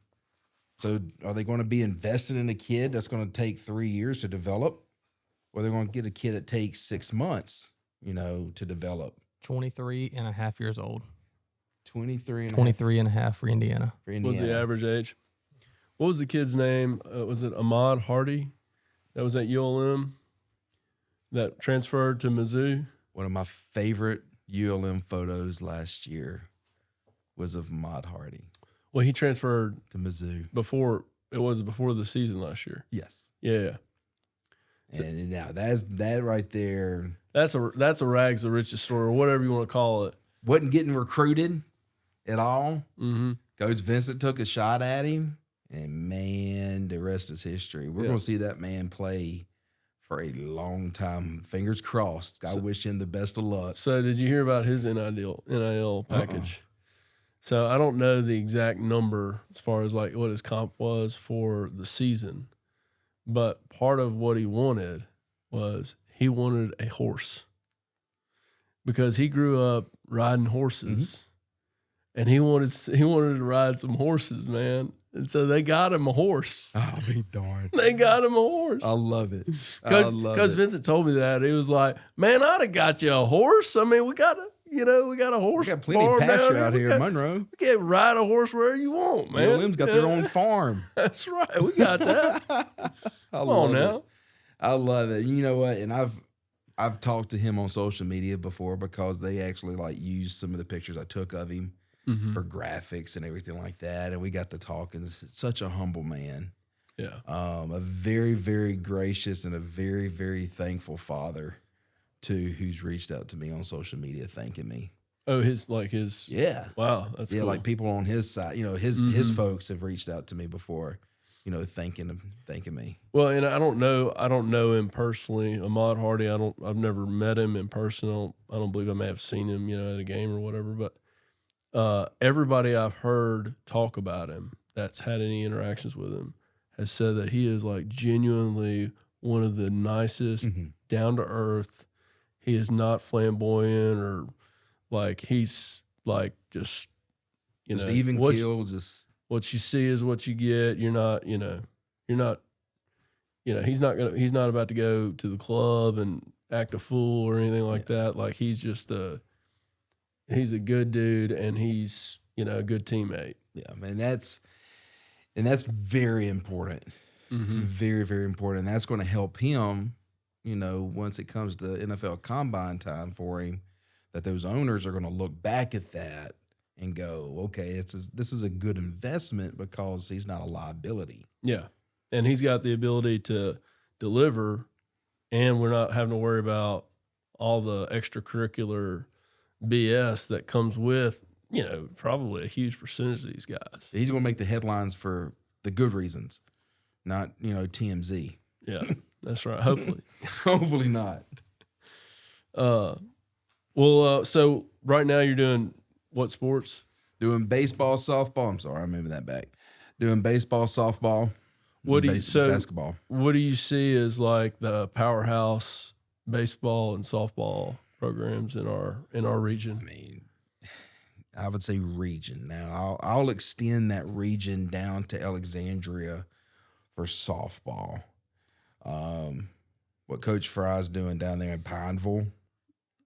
So are they going to be invested in a kid that's going to take 3 years to develop, or they're going to get a kid that takes 6 months, you know, to develop? 23 and a half years old. 23 and a half for Indiana. What was the average age? What was the kid's name? Was it Ahmad Hardy? That was at ULM that transferred to Mizzou. One of my favorite ULM photos last year was of Ahmad Hardy. Well, he transferred to Mizzou before the season last year. Yes. Yeah. And now that right there. That's a rags to riches story, or whatever you want to call it. Wasn't getting recruited at all. Mm-hmm. Coach Vincent took a shot at him, and man, the rest is history. We're going to see that man play for a long time. Fingers crossed. I wish him the best of luck. So did you hear about his NIL package? So I don't know the exact number as far as like what his comp was for the season, but part of what he wanted was he wanted a horse because he grew up riding horses, and he wanted to ride some horses, man. And so they got him a horse. Oh, be darned. They got him a horse. I love it. Because Vincent told me that. He was like, man, I'd have got you a horse. I mean, we got a horse. We got plenty of pasture out here in Monroe. We can ride a horse wherever you want, man. ULM's got their own farm. That's right. We got that. Come on now. I love it. You know what? And I've talked to him on social media before because they actually like used some of the pictures I took of him for graphics and everything like that. And we got to talk, and such a humble man. Yeah. A very, very gracious and a very, very thankful father too, who's reached out to me on social media thanking me. Oh, his yeah. Wow, that's cool. Like people on his side, you know, his folks have reached out to me before, you know, thanking me. Well, and I don't know him personally, Ahmad Hardy. I've never met him in person. I don't believe I may have seen him, you know, at a game or whatever. But everybody I've heard talk about him that's had any interactions with him has said that he is like genuinely one of the nicest, down to earth. He is not flamboyant or like he's like just even keel. Just what you see is what you get. You're not he's not about to go to the club and act a fool or anything like that. Like he's just he's a good dude, and he's a good teammate. Yeah, man, that's very important. Very, very important. And that's going to help him, you know, once it comes to NFL combine time for him, that those owners are going to look back at that and go, okay, this is a good investment because he's not a liability. Yeah. And he's got the ability to deliver, and we're not having to worry about all the extracurricular BS that comes with, probably a huge percentage of these guys. He's going to make the headlines for the good reasons, not, TMZ. Yeah, that's right. Hopefully. Hopefully not. So right now you're doing what sports? Doing baseball, softball. I'm sorry, I'm moving that back. Doing baseball, softball, basketball. What do you see as like the powerhouse baseball and softball programs in our region? I mean, I would say region. Now I'll extend that region down to Alexandria for softball. What Coach Fry's doing down there in Pineville.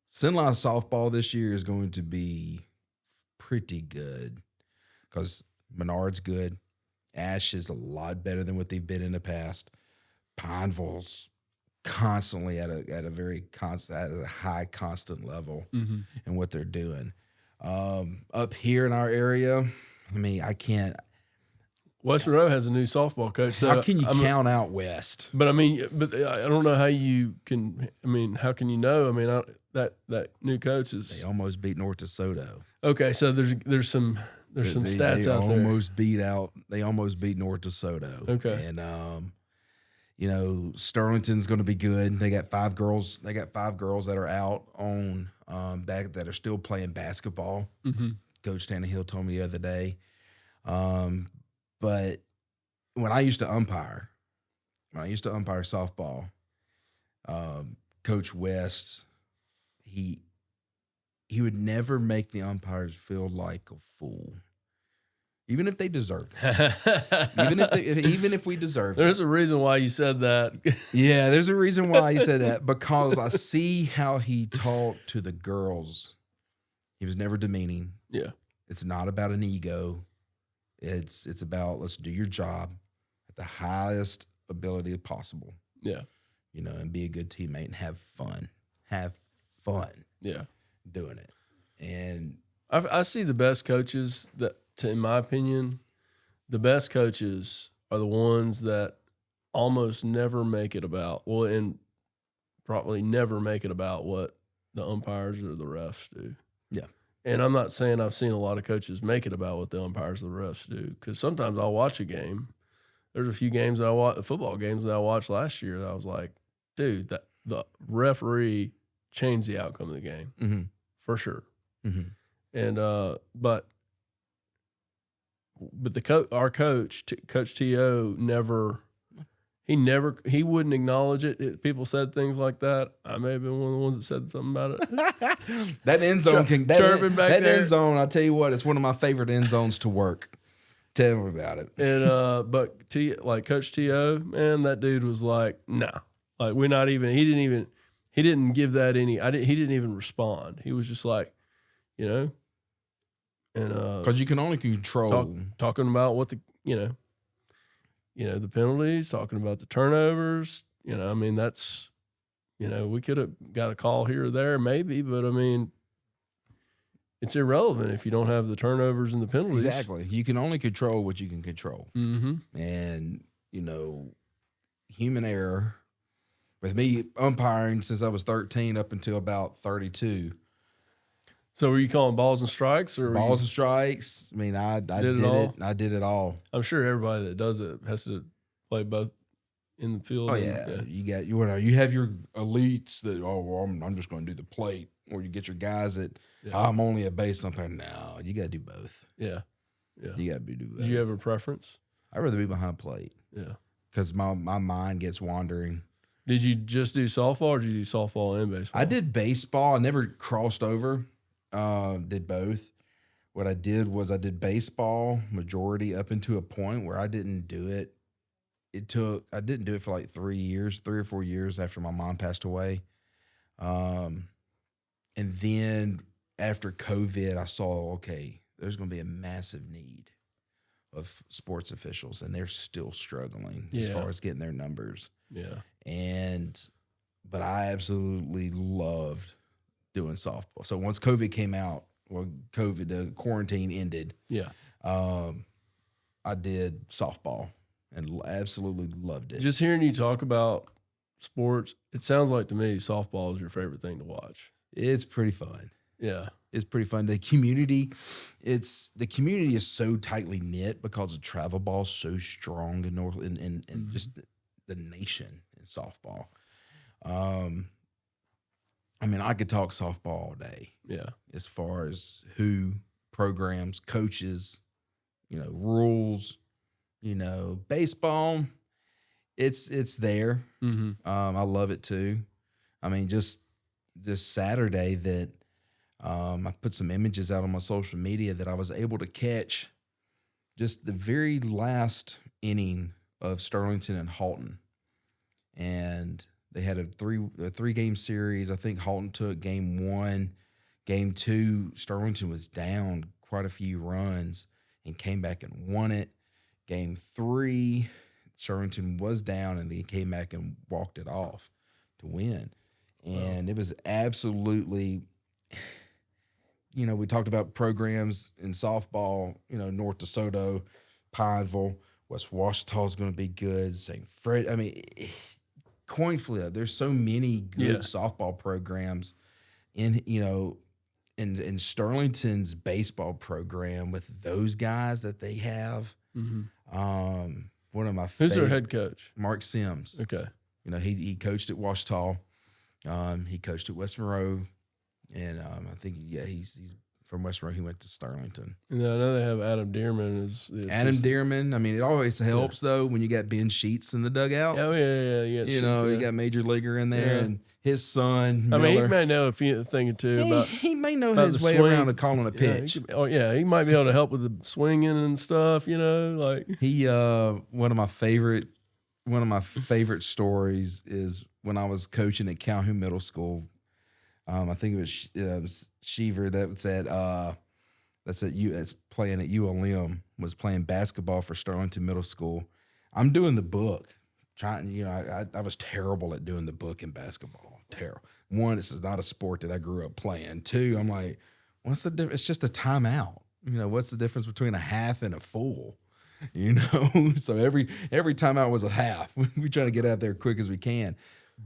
Sinline softball this year is going to be pretty good because Menard's good. Ash is a lot better than what they've been in the past. Pineville's constantly at a very constant, at a high constant level in what they're doing. Up here in our area, I mean, West Monroe has a new softball coach. So How can you count out West? But I mean, but I don't know how you can. I mean, how can you know? I mean, that new coach is. They almost beat North DeSoto. Okay, so there's some stats out there. They almost beat North DeSoto. Okay, and Sterlington's going to be good. They got 5 girls. They got 5 girls that are out on back that are still playing basketball. Mm-hmm. Coach Tannehill told me the other day. But when I used to umpire softball, Coach West, he would never make the umpires feel like a fool, even if they deserved it. even if we deserved it. There's a reason why you said that. Yeah, there's a reason why he said that, because I see how he talked to the girls. He was never demeaning. Yeah, it's not about an ego. It's about, let's do your job at the highest ability possible. Yeah. And be a good teammate and have fun. Have fun. Yeah. Doing it. And I see the best coaches in my opinion, the best coaches are the ones that almost never make it about, and probably never make it about what the umpires or the refs do. Yeah. And I'm not saying I've seen a lot of coaches make it about what the umpires or the refs do, because sometimes I'll watch a game. There's a few games that I watch, football games that I watched last year, that I was like, dude, that the referee changed the outcome of the game. Mm-hmm. For sure. Mm-hmm. And but our coach, Coach T.O., he wouldn't acknowledge it. People said things like that. I may have been one of the ones that said something about it. That end zone end zone, I'll tell you what, it's one of my favorite end zones to work. Tell me about it. And but Coach T.O., man, that dude was like, nah. Like, he didn't give that any, he didn't even respond. He was just like, and because you can only control talking about what the the penalties, talking about the turnovers. I mean, that's we could have got a call here or there maybe, but I mean, it's irrelevant if you don't have the turnovers and the penalties. Exactly. You can only control what you can control. Mm-hmm. And human error. With me umpiring since I was 13 up until about 32. So were you calling balls and strikes, or balls and strikes? I mean, I did it. I did it all. I'm sure everybody that does it has to play both in the field. Oh yeah, you have your elites that I'm just going to do the plate, or you get your guys that I'm only a base umpire. No, you got to do both. Yeah. You got to do both. Did you have a preference? I'd rather be behind plate. Yeah, because my mind gets wandering. Did you just do softball, or did you do softball and baseball? I did baseball. I never crossed over. Did both. What I did was I did baseball majority up into a point where I didn't do it. I didn't do it for like 3 or 4 years after my mom passed away. And then after COVID, I saw, okay, there's going to be a massive need of sports officials, and they're still struggling as far as getting their numbers. Yeah. But I absolutely loved doing softball. So once COVID came out, the quarantine ended. Yeah. I did softball and absolutely loved it. Just hearing you talk about sports, it sounds like to me softball is your favorite thing to watch. It's pretty fun. Yeah. It's pretty fun. The community is so tightly knit because the travel ball is so strong in North and just the nation in softball. I mean, I could talk softball all day. Yeah. As far as who, programs, coaches, rules, baseball, it's there. Mm-hmm. I love it too. I mean, just this Saturday that I put some images out on my social media that I was able to catch just the very last inning of Sterlington and Halton. And they had a three game series. I think Halton took game 1. Game 2, Sterlington was down quite a few runs and came back and won it. Game 3, Sterlington was down and they came back and walked it off to win. And it was absolutely, we talked about programs in softball, North DeSoto, Pineville. West Washita's going to be good. St. Fred. I mean, coin flip. There's so many good softball programs in, you know, in Sterlington's baseball program with those guys that they have. One of my Who's their head coach? Mark Sims. Okay. You know, he coached at Washita. He coached at West Monroe. And I think, he's from West Monroe. He went to Sterlington. And I know they have Adam Dearman. Adam Dearman. I mean, it always helps, though, when you got Ben Sheets in the dugout. Oh, yeah. You know, you got Major Leaguer in there and his son, Miller. I mean, he may know a thing or two about he may know about his way swing. around to calling a pitch. He might be able to help with the swinging and stuff, you know, like. He one of my favorite stories is when I was coaching at Calhoun Middle School. I think it was Sheaver that's playing at ULM, was playing basketball for Sterlington Middle School. I'm doing the book, I was terrible at doing the book in basketball. Terrible. One, this is not a sport that I grew up playing. Two, I'm like, what's the difference? It's just a timeout. You know, what's the difference between a half and a full? You know, so every timeout was a half. We try to get out there as quick as we can.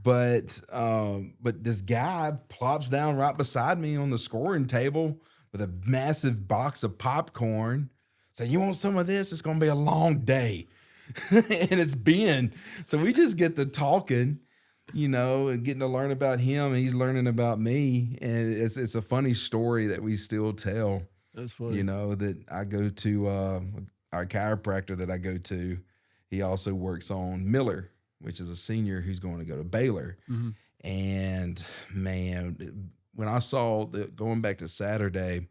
But this guy plops down right beside me on the scoring table with a massive box of popcorn. Say, you want some of this? It's going to be a long day. And it's Ben. So we just get to talking, you know, and getting to learn about him, and he's learning about me. And it's a funny story that we still tell. That's funny. You know, that I go to our chiropractor that I go to. He also works on Miller, which is a senior who's going to go to Baylor. And man, when I saw going back to Saturday,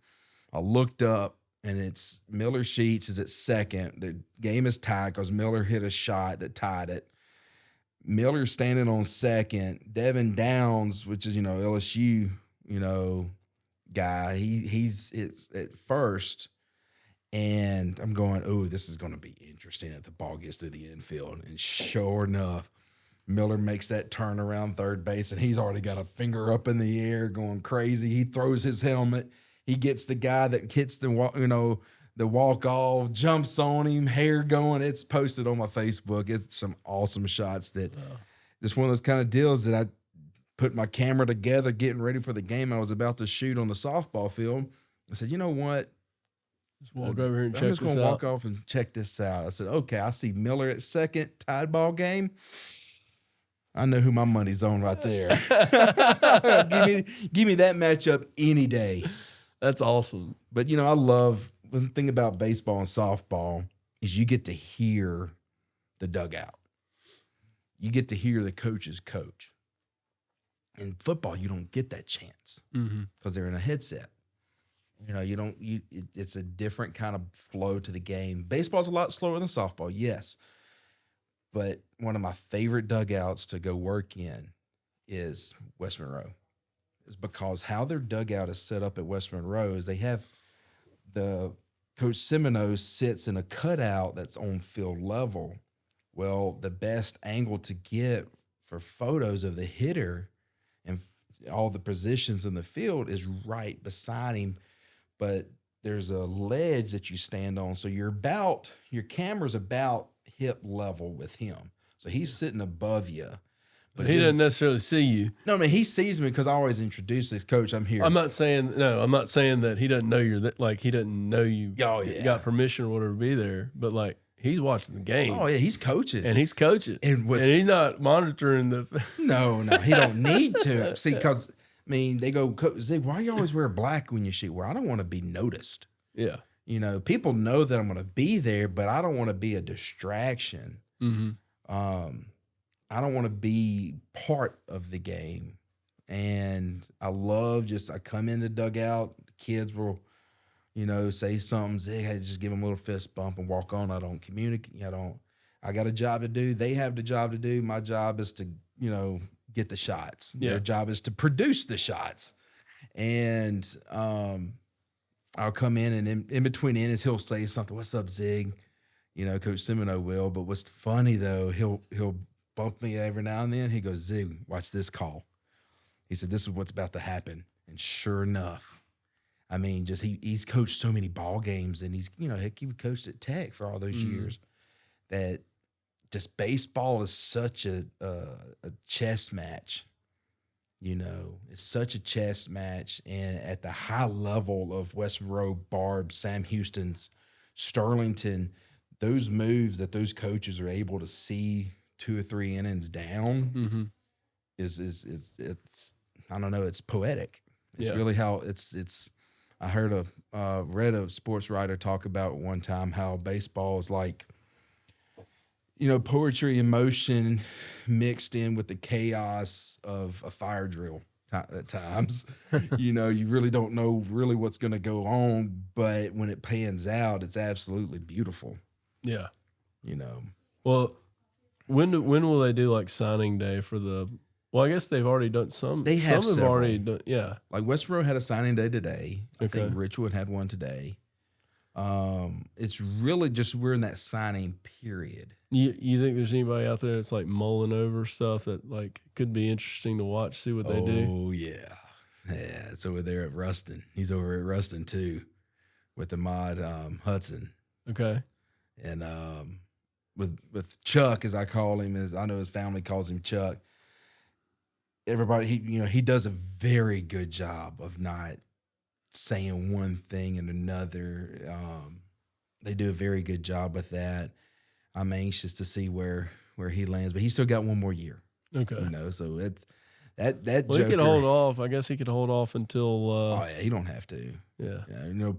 I looked up and it's Miller Sheets is at second. The game is tied because Miller hit a shot that tied it. Miller standing on second. Devin Downs, which is, you know, LSU, you know, guy, he's at first. And I'm going, oh, this is going to be interesting if the ball gets to the infield. And sure enough, Miller makes that turn around third base, and he's already got a finger up in the air going crazy. He throws his helmet. He gets the guy that hits the walk-off, jumps on him, hair going. It's posted on my Facebook. It's some awesome shots just one of those kind of deals that I put my camera together getting ready for the game I was about to shoot on the softball field. I said, you know what? Just walk over here and check this out. I'm just going to walk off and check this out. I said, okay, I see Miller at second, tied ball game. I know who my money's on right there. give me that matchup any day. That's awesome. But, you know, I love the thing about baseball and softball is you get to hear the dugout. You get to hear the coach's coach. In football, you don't get that chance because they're in a headset. You know, it's a different kind of flow to the game. Baseball's a lot slower than softball, yes. But one of my favorite dugouts to go work in is West Monroe. It's because how their dugout is set up at West Monroe is they have Coach Seminoe sits in a cutout that's on field level. Well, the best angle to get for photos of the hitter and all the positions in the field is right beside him. But there's a ledge that you stand on. So your camera's about hip level with him. So he's sitting above you. But he doesn't necessarily see you. No, I mean, he sees me because I always introduce this coach. I'm here. I'm not saying that he doesn't know he doesn't know you got permission or whatever to be there. But like, he's watching the game. Oh yeah, he's coaching. And he's coaching. And he's not monitoring the No, he don't need to. See, because I mean, they go, Coach Zigg, why you always wear black when you shoot? Well, I don't want to be noticed. Yeah. You know, people know that I'm going to be there, but I don't want to be a distraction. I don't want to be part of the game. And I love I come in the dugout, the kids will, you know, say something, Zigg, I just give them a little fist bump and walk on. I don't communicate. I got a job to do. They have the job to do. My job is to, you know, get the shots. Yeah. Their job is to produce the shots. And I'll come in, and in between innings, he'll say something. What's up, Zigg? You know, Coach Seminoe will. But what's funny though, he'll bump me every now and then. He goes, Zigg, watch this call. He said, this is what's about to happen. And sure enough, I mean, just he's coached so many ball games, and he's, you know, heck, he coached at Tech for all those years. that just baseball is such a chess match. You know, it's such a chess match, and at the high level of West Monroe, Barb, Sam Houston's, Sterlington, those moves that those coaches are able to see 2 or 3 innings down Mm-hmm. is it's I don't know, it's poetic. It's Yeah. really how it's. I heard read a sports writer talk about one time how baseball is like, you know, poetry and motion mixed in with the chaos of a fire drill at times. You know, you really don't know really what's going to go on, but when it pans out, it's absolutely beautiful. Yeah. You know, Well, when will they do like signing day for the? Well, I guess they've already done some. They have some several. already done. Yeah. like West Monroe had a signing day today. I Okay. think Richwood had one today. It's really just we're in that signing period. You think there's anybody out there that's like mulling over stuff that like could be interesting to watch, see what they do? Oh yeah, it's over there at Ruston. He's over at Ruston too, with the mod Hudson, Okay. and with Chuck, as I call him, as I know his family calls him Chuck. Everybody, he does a very good job of not saying one thing and another. They do a very good job with that. I'm anxious to see where he lands, but he's still got one more year. Okay. You know, so it's that Well, Joker. he could hold off. I guess he could hold off until. Oh yeah, he don't have to. Yeah. Yeah,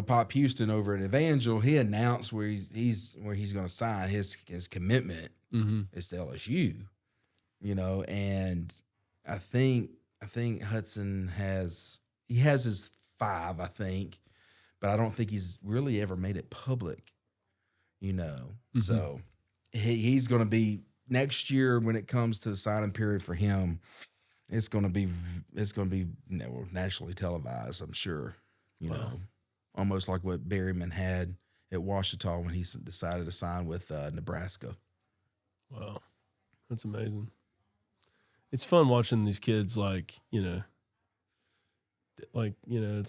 Pop Houston over at Evangel, he announced where he's going to sign. His commitment Mm-hmm. is to LSU. You know, and I think Hudson has his 5, I think, but I don't think he's really ever made it public. You know, so he's going to be next year when it comes to the signing period for him. It's going to be nationally televised, I'm sure. You know, almost like what Berryman had at Washita when he decided to sign with Nebraska. Wow, that's amazing. It's fun watching these kids, like, it's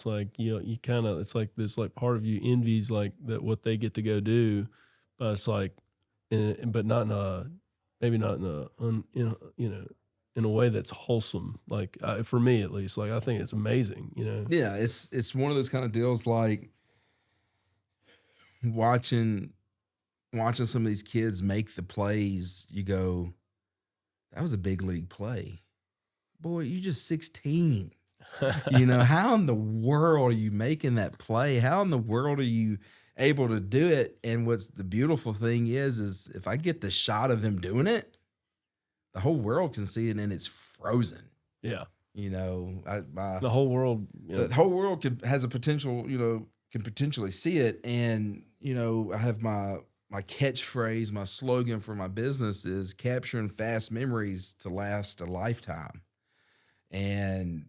like, you kind of, it's like this, like part of you envies like that, what they get to go do, but it's like, but not in a, maybe not in a way that's wholesome. Like for me, at least, like, I think it's amazing, Yeah, it's one of those kind of deals like watching some of these kids make the plays. You go, that was a big league play. Boy, you're just 16. How in the world are you making that play? How in the world are you able to do it? And what's the beautiful thing is if I get the shot of him doing it, the whole world can see it and it's frozen. Yeah. The whole world. The whole world has a potential, can potentially see it. And, I have my catchphrase, my slogan for my business is capturing fast memories to last a lifetime. And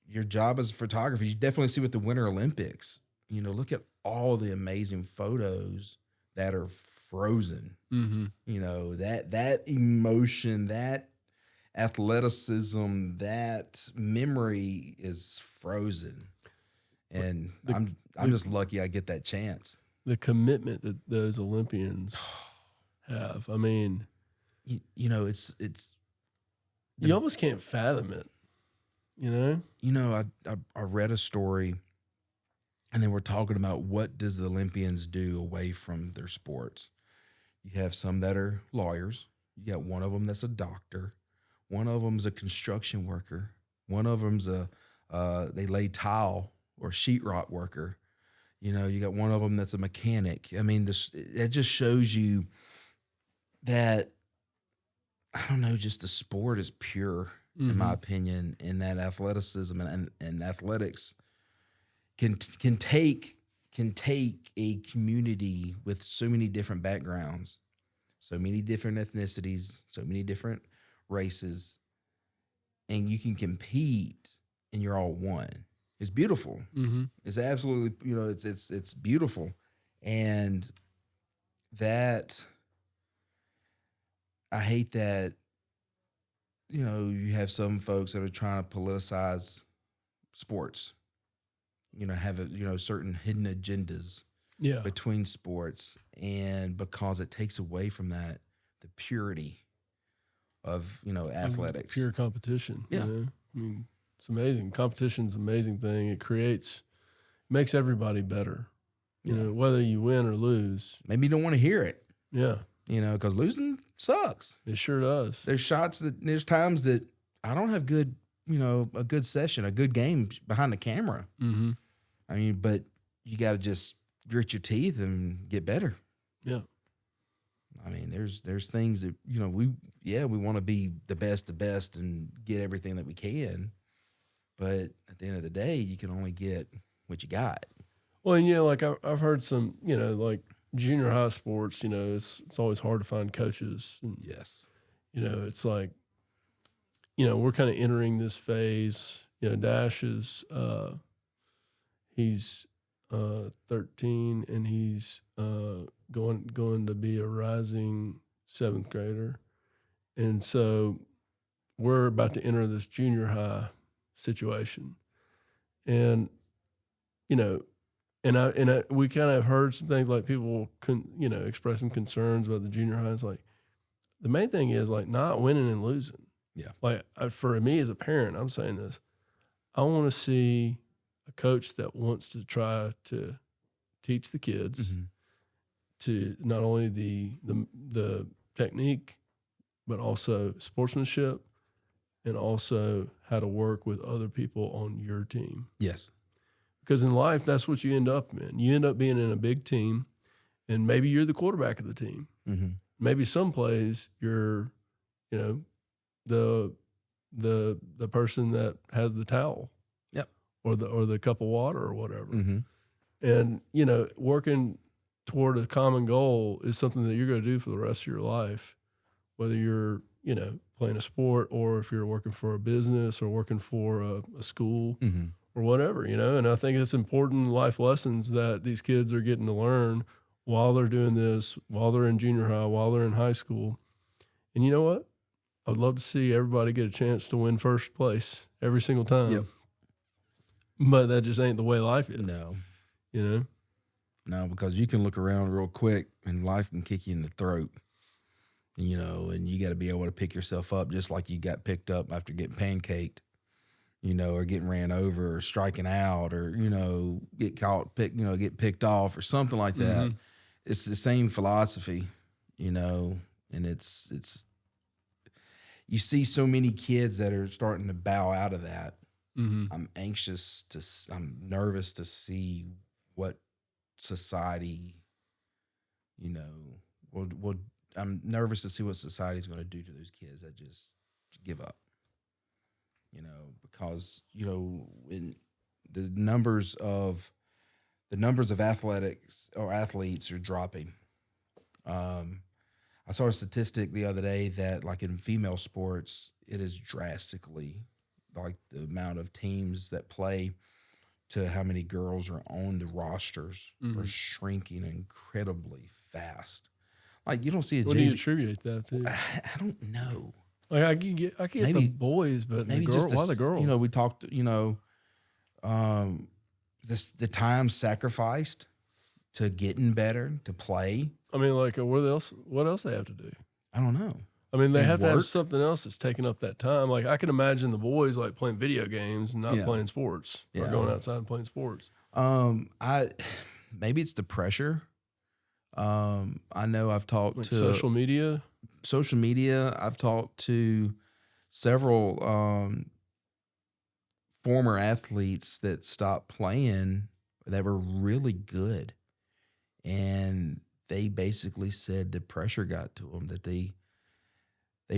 your job as a photographer, you definitely see with the Winter Olympics, look at all the amazing photos that are frozen. Mm-hmm. That emotion, that athleticism, that memory is frozen. And I'm just lucky I get that chance. The commitment that those Olympians have. I mean, it's you almost can't fathom it. I read a story, and they were talking about what does the Olympians do away from their sports. You have some that are lawyers. You got one of them that's a doctor. One of them's a construction worker. One of them's they lay tile or sheetrock worker. You got one of them that's a mechanic. I mean, that just shows you that, I don't know, just the sport is pure, in my opinion, and that athleticism and athletics can take a community with so many different backgrounds, so many different ethnicities, so many different races, and you can compete and you're all one. It's beautiful. Mm-hmm. It's absolutely, it's beautiful. And that, I hate that, you have some folks that are trying to politicize sports, have certain hidden agendas. Yeah. between sports, and because it takes away from that the purity of athletics. Pure competition. Yeah. I mean, it's amazing. Competition's an amazing thing. It makes everybody better. Whether you win or lose. Maybe you don't want to hear it. Yeah. Because losing sucks. It sure does. There's times that I don't have good, a good session, a good game behind the camera. Mm-hmm. I mean, but you got to just grit your teeth and get better. Yeah. I mean, there's things that, we want to be the best and get everything that we can. But at the end of the day, you can only get what you got. Well, and like I've heard some, like junior high sports, it's always hard to find coaches. And, Yes. It's like, we're kind of entering this phase. Dash is, he's 13 and he's going to be a rising 7th grader. And so we're about to enter this junior high situation. And, we kind of heard some things like people, expressing concerns about the junior high. It's like, the main thing is like not winning and losing. Yeah. Like for me as a parent, I'm saying this, I want to see a coach that wants to try to teach the kids to not only the technique, but also sportsmanship and also how to work with other people on your team. Yes. Because in life, that's what you end up in. You end up being in a big team, and maybe you're the quarterback of the team. Mm-hmm. Maybe some plays you're, the person that has the towel. Yep. Or the cup of water or whatever. Mm-hmm. And, working toward a common goal is something that you're going to do for the rest of your life, whether you're, playing a sport or if you're working for a business or working for a school or whatever, And I think it's important life lessons that these kids are getting to learn while they're doing this, while they're in junior high, while they're in high school. And you know what? I'd love to see everybody get a chance to win first place every single time. Yep. But that just ain't the way life is. No. No, because you can look around real quick and life can kick you in the throat, and you got to be able to pick yourself up just like you got picked up after getting pancaked, or getting ran over or striking out or, get picked off or something like that. Mm-hmm. It's the same philosophy, and it's you see so many kids that are starting to bow out of that. Mm-hmm. I'm nervous to see what society, I'm nervous to see what society's going to do to those kids that just give up, because, in the numbers of athletics or athletes are dropping. I saw a statistic the other day that like in female sports, it is drastically like the amount of teams that play to how many girls are on the rosters are shrinking incredibly fast. Like you don't see a What do you attribute that to? I don't know. Like I get maybe the boys, but maybe the girl, why the girls? We talked, the time sacrificed to getting better, to play. I mean, like what else they have to do? I don't know. I mean, they have to have work. something else that's taking up that time. Like I can imagine the boys like playing video games and not Yeah. playing sports or Yeah. going outside and playing sports. Maybe it's the pressure. I know I've talked Like to social media. I've talked to several former athletes that stopped playing that were really good, and they basically said the pressure got to them, that they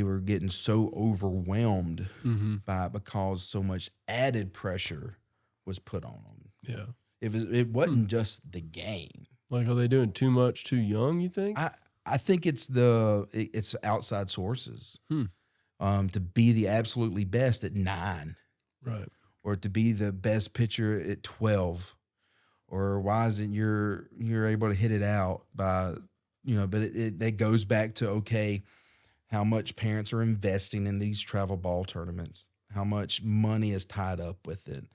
were getting so overwhelmed because so much added pressure was put on them. Yeah. It wasn't just the game. Like, are they doing too much too young, you think? I think it's it's outside sources. To be the absolutely best at 9, Right. or to be the best pitcher at 12, or why isn't you're able to hit it out by, but it goes back to, okay, how much parents are investing in these travel ball tournaments, how much money is tied up with it,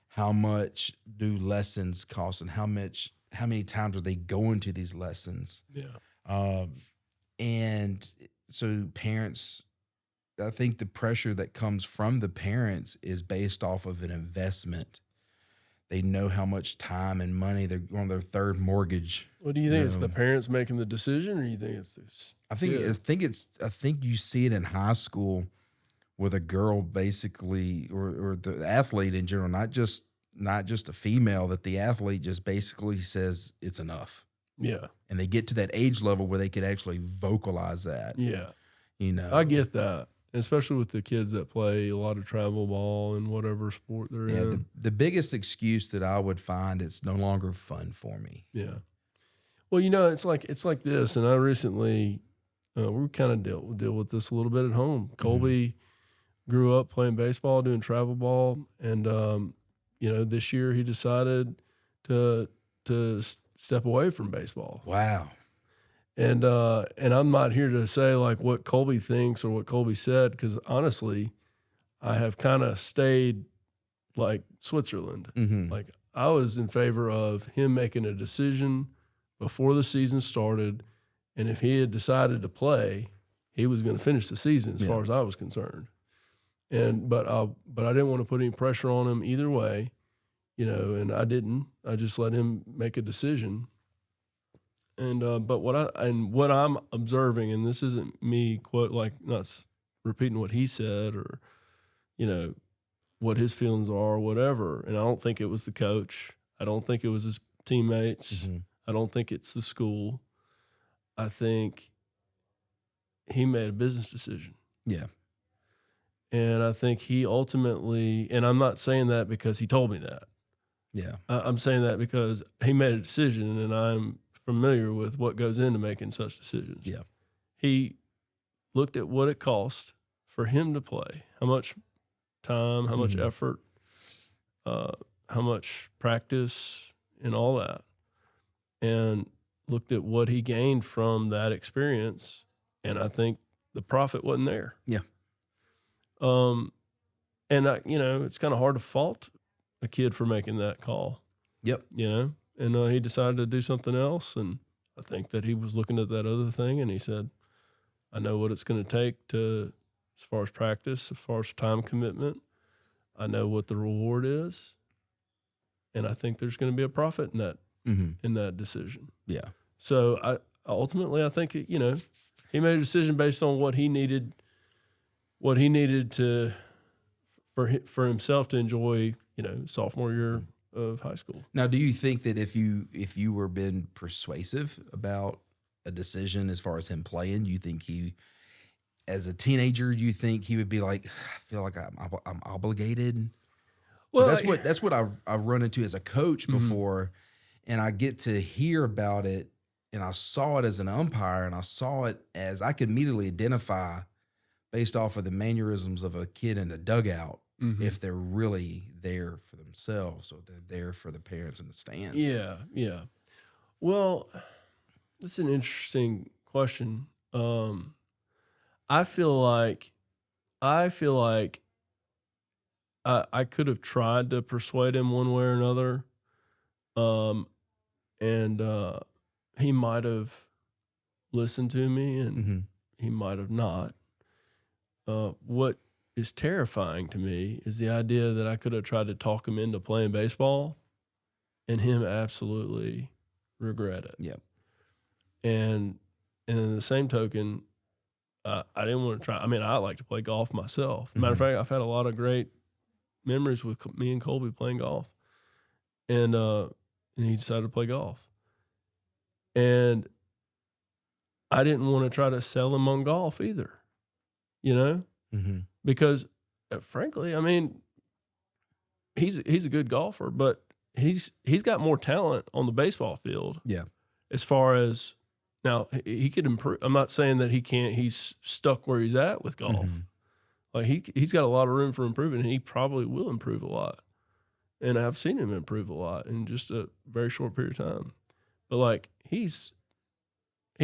how much do lessons cost, and how how many times are they going to these lessons? Yeah. And so parents, I think the pressure that comes from the parents is based off of an investment. They know how much time and money they're on their third mortgage. What do you think? It's the parents making the decision, or you think it's this? I think you see it in high school with a girl basically, or the athlete in general, not just a female, that the athlete just basically says it's enough. Yeah. And they get to that age level where they can actually vocalize that. Yeah. You know, I get that, especially with the kids that play a lot of travel ball and whatever sport they're in. The biggest excuse that I would find, it's no longer fun for me. Yeah. Well, it's like this, and I recently we kind of deal with this a little bit at home. Colby grew up playing baseball, doing travel ball, and this year he decided to step away from baseball. Wow. And I'm not here to say like what Colby thinks or what Colby said, because honestly, I have kind of stayed like Switzerland. Mm-hmm. Like I was in favor of him making a decision before the season started, and if he had decided to play, he was going to finish the season as far as I was concerned. But I didn't want to put any pressure on him either way, and I didn't. I just let him make a decision. And but what I'm observing, and this isn't me not repeating what he said or what his feelings are or whatever. And I don't think it was the coach. I don't think it was his teammates. Mm-hmm. I don't think it's the school. I think he made a business decision. Yeah. And I think he ultimately, and I'm not saying that because he told me that. Yeah. I'm saying that because he made a decision, and I'm familiar with what goes into making such decisions. Yeah. He looked at what it cost for him to play, how much time, how much effort, how much practice, and all that, and looked at what he gained from that experience, and I think the profit wasn't there. Yeah. And it's kind of hard to fault a kid for making that call. Yep. And he decided to do something else, and I think that he was looking at that other thing, and he said, I know what it's going to take as far as practice, as far as time commitment. I know what the reward is, and I think there's going to be a profit in that in that decision. Yeah. So I think he made a decision based on what he needed to for himself to enjoy, sophomore year of high school. Now, do you think that if you were been persuasive about a decision as far as him playing, you think he, as a teenager, you think he would be like, I feel like I'm obligated? Well, that's what I've run into as a coach before, and I get to hear about it, and I saw it as an umpire, and I saw it as I could immediately identify based off of the mannerisms of a kid in the dugout if they're really there for themselves or they're there for the parents in the stands. Yeah, yeah. Well, that's an interesting question. I feel like I could have tried to persuade him one way or another, and he might have listened to me, and he might have not. What is terrifying to me is the idea that I could have tried to talk him into playing baseball and him absolutely regret it. Yep. And in the same token, I didn't want to try. I mean, I like to play golf myself. Matter of fact, I've had a lot of great memories with me and Colby playing golf. And he decided to play golf. And I didn't want to try to sell him on golf either, because frankly, I mean, he's a good golfer, but he's got more talent on the baseball field. Yeah. As far as now, he could improve. I'm not saying that he can't. He's stuck where he's at with golf. Like he's got a lot of room for improvement, and he probably will improve a lot. And I've seen him improve a lot in just a very short period of time. But like he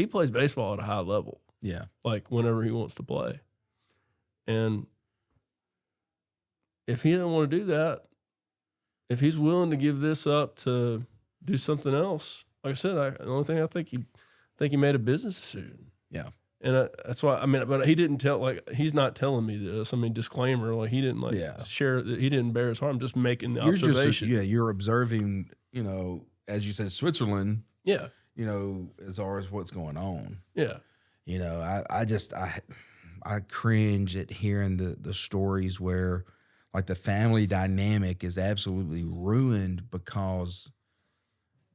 plays baseball at a high level. Yeah. Like whenever he wants to play. And if he didn't want to do that, if he's willing to give this up to do something else. Like I said, the only thing I think he made a business decision. Yeah. And that's why, I mean, but he didn't he's not telling me this. I mean, disclaimer, like he didn't share that he didn't bear his heart. I'm just making the observation. You're observing, as you said, Switzerland, Yeah. As far as what's going on. Yeah. I cringe at hearing the stories where like the family dynamic is absolutely ruined because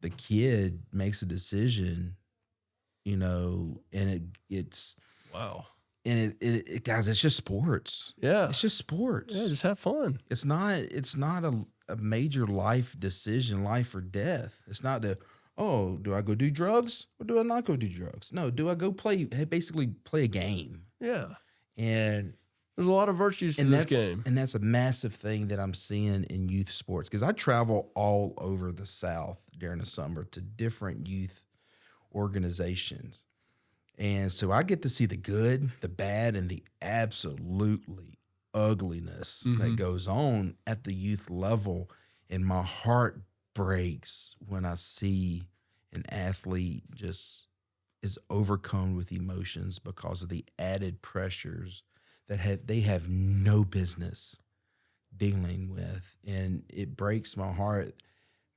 the kid makes a decision, and it's wow. And it guys, it's just sports. Yeah. It's just sports. Yeah, just have fun. It's not a major life decision, life or death. It's not do I go do drugs or do I not go do drugs? No, do I go basically play a game? Yeah. And there's a lot of virtues to this game. And that's a massive thing that I'm seeing in youth sports because I travel all over the South during the summer to different youth organizations. And so I get to see the good, the bad, and the absolutely ugliness that goes on at the youth level. And my heart breaks when I see an athlete just is overcome with emotions because of the added pressures that they have no business dealing with. And it breaks my heart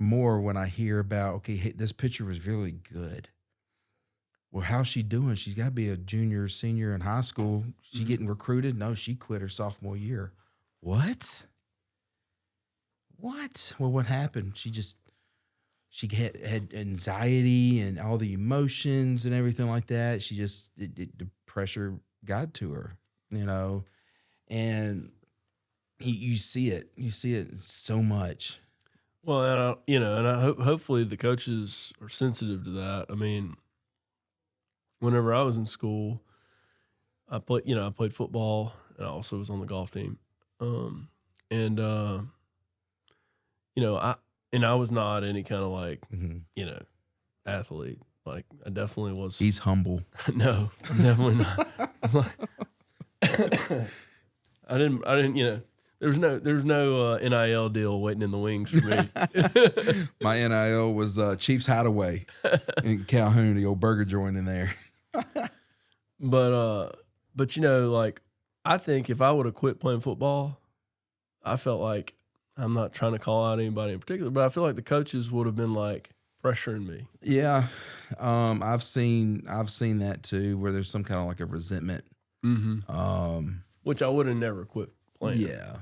more when I hear about, okay, hey, this pitcher was really good. Well, how's she doing? She's got to be a junior, senior in high school. She getting recruited? No, she quit her sophomore year. What? Well, what happened? She had anxiety and all the emotions and everything like that. She just, the pressure got to her, and you see it. You see it so much. Well, and I hope hopefully the coaches are sensitive to that. I mean, whenever I was in school, I played football and I also was on the golf team. I was not any kind of like, athlete. Like I definitely was. He's humble. No, I'm definitely not. It's like, I didn't, there's no NIL deal waiting in the wings for me. My NIL was Chiefs Hideaway in Calhoun, the old burger joint in there. But like I think if I would have quit playing football, I felt like I'm not trying to call out anybody in particular, but I feel like the coaches would have been like pressuring me. Yeah, I've seen that too, where there's some kind of like a resentment. Which I would have never quit playing. Yeah,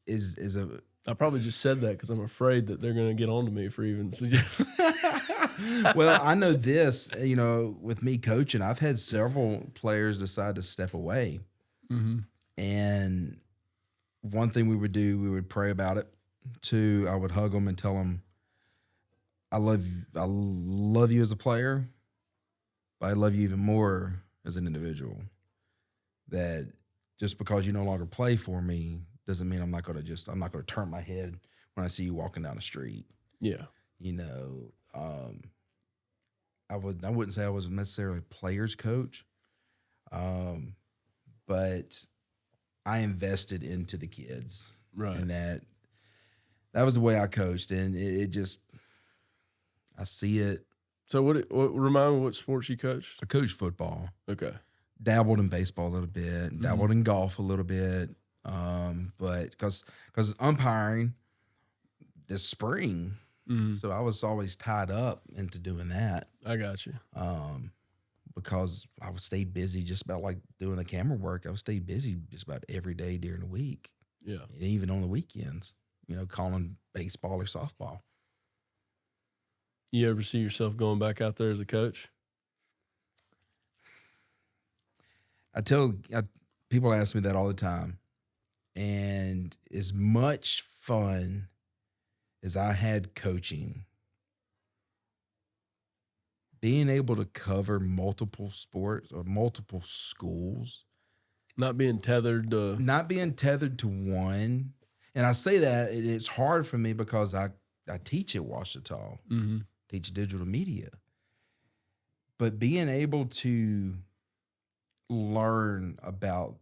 is a. I probably just said that because I'm afraid that they're going to get on to me for even suggesting. Well, I know this, with me coaching, I've had several players decide to step away. And one thing we would do, we would pray about it. Two, I would hug them and tell them, I love you as a player, but I love you even more as an individual. That just because you no longer play for me doesn't mean I'm not going to turn my head when I see you walking down the street. Yeah. I wouldn't say I was necessarily a player's coach, but I invested into the kids. Right. And that was the way I coached. And it just, I see it. So what remind me what sports you coached? I coached football. Okay. Dabbled in baseball a little bit, dabbled in golf a little bit. But because umpiring this spring, so I was always tied up into doing that. I got you. Because I would stay busy just about like doing the camera work. I would stay busy just about every day during the week. Yeah. And even on the weekends, calling baseball or softball. You ever see yourself going back out there as a coach? People ask me that all the time. And as much fun as I had coaching, being able to cover multiple sports or multiple schools, not being tethered to one. And I say that it's hard for me because I teach at Ouachita, teach digital media. But being able to learn about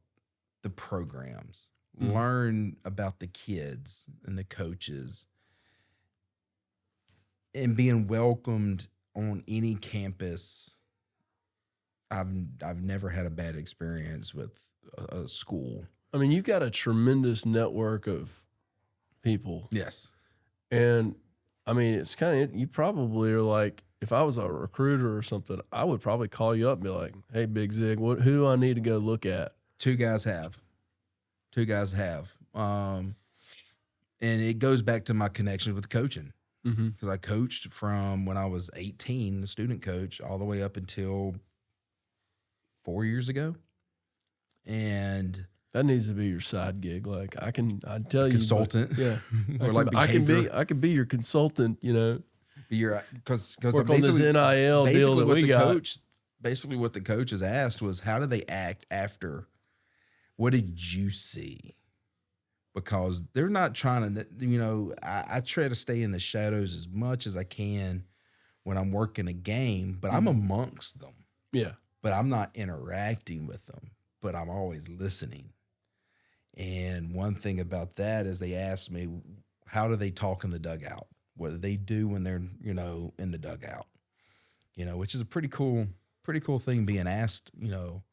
the programs, learn about the kids and the coaches, and being welcomed on any campus. I've never had a bad experience with a school. I mean, you've got a tremendous network of people. Yes. And I mean, it's kind of, you probably are like, if I was a recruiter or something, I would probably call you up and be like, hey, Bigg Zigg, who do I need to go look at? Two guys have. And it goes back to my connection with coaching. Because I coached from when I was 18, the student coach, all the way up until 4 years ago. And that needs to be your side gig. Like I tell you, consultant. Yeah. Or like behavior. I can be your consultant, you know. Because work on this NIL deal that we got. Basically what the coach has asked was, how do they act after? What did you see? Because they're not trying to, you know, I try to stay in the shadows as much as I can when I'm working a game, but I'm amongst them. Yeah. But I'm not interacting with them, but I'm always listening. And one thing about that is they asked me, how do they talk in the dugout? What do they do when they're, you know, in the dugout? You know, which is a pretty cool thing being asked, you know,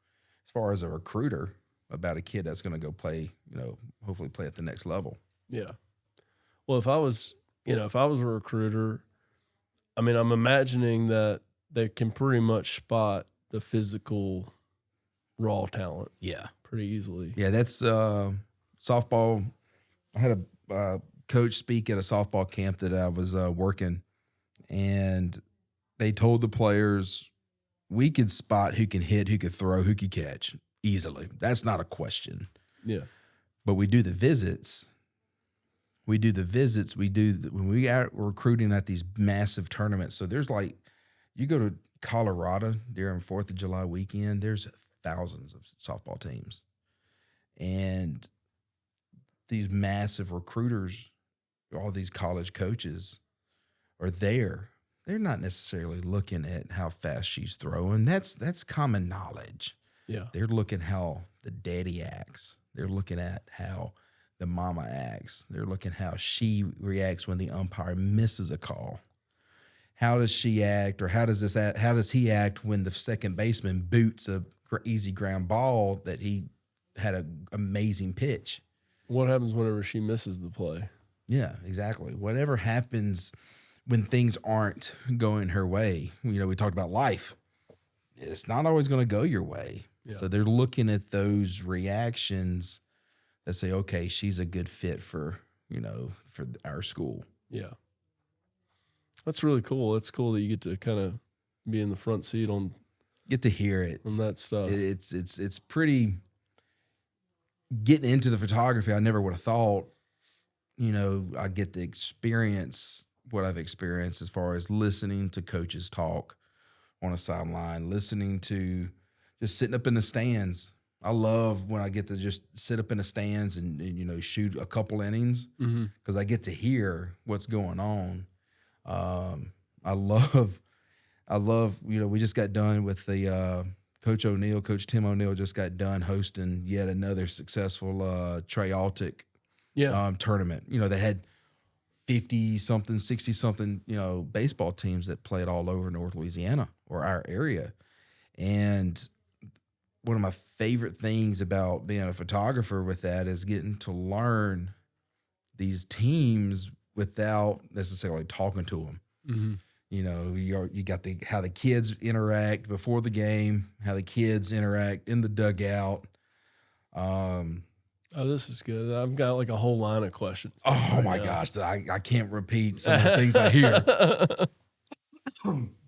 as far as a recruiter about a kid that's going to go play, you know, hopefully play at the next level. Yeah. Well, if I was a recruiter, I mean, I'm imagining that they can pretty much spot the physical raw talent. Yeah. Pretty easily. Yeah. That's softball. I had a coach speak at a softball camp that I was working, and they told the players, we could spot who can hit, who could throw, who could catch easily. That's not a question. Yeah. But we do the visits. When we are recruiting at these massive tournaments. So there's like, you go to Colorado during 4th of July weekend, there's thousands of softball teams. And these massive recruiters, all these college coaches are there. They're not necessarily looking at how fast she's throwing. That's common knowledge. Yeah. They're looking how the daddy acts. They're looking at how the mama acts. They're looking how she reacts when the umpire misses a call. How does she act, or how does he act when the second baseman boots a easy ground ball that he had an amazing pitch? What happens whenever she misses the play? Yeah, exactly. Whatever happens when things aren't going her way. You know, we talked about life. It's not always going to go your way. Yeah. So they're looking at those reactions that say, okay, she's a good fit for our school. Yeah. That's really cool. It's cool that you get to kind of be in the front seat on. Get to hear it. On that stuff. It's pretty, getting into the photography, I never would have thought, you know, I get to experience what I've experienced as far as listening to coaches talk on a sideline, listening to just sitting up in the stands. I love when I get to just sit up in the stands and you know, shoot a couple innings because I get to hear what's going on. I love, you know, we just got done with the Coach Tim O'Neill just got done hosting yet another successful trialtic tournament. You know, they had 50-something, 60-something, you know, baseball teams that played all over North Louisiana or our area. And one of my favorite things about being a photographer with that is getting to learn these teams without necessarily talking to them. Mm-hmm. You know, you got how the kids interact before the game, how the kids interact in the dugout. Oh, this is good. I've got like a whole line of questions. Oh my gosh, I can't repeat some of the things I hear.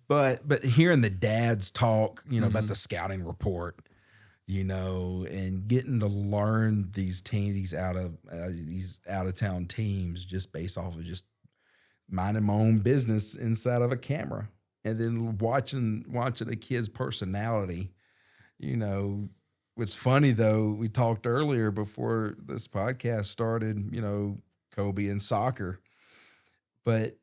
But hearing the dads talk, you know, about the scouting report, you know, and getting to learn these teams, these out of town teams, just based off of just minding my own business inside of a camera, and then watching a kid's personality. You know, what's funny though, we talked earlier before this podcast started, you know, Kobe in soccer, but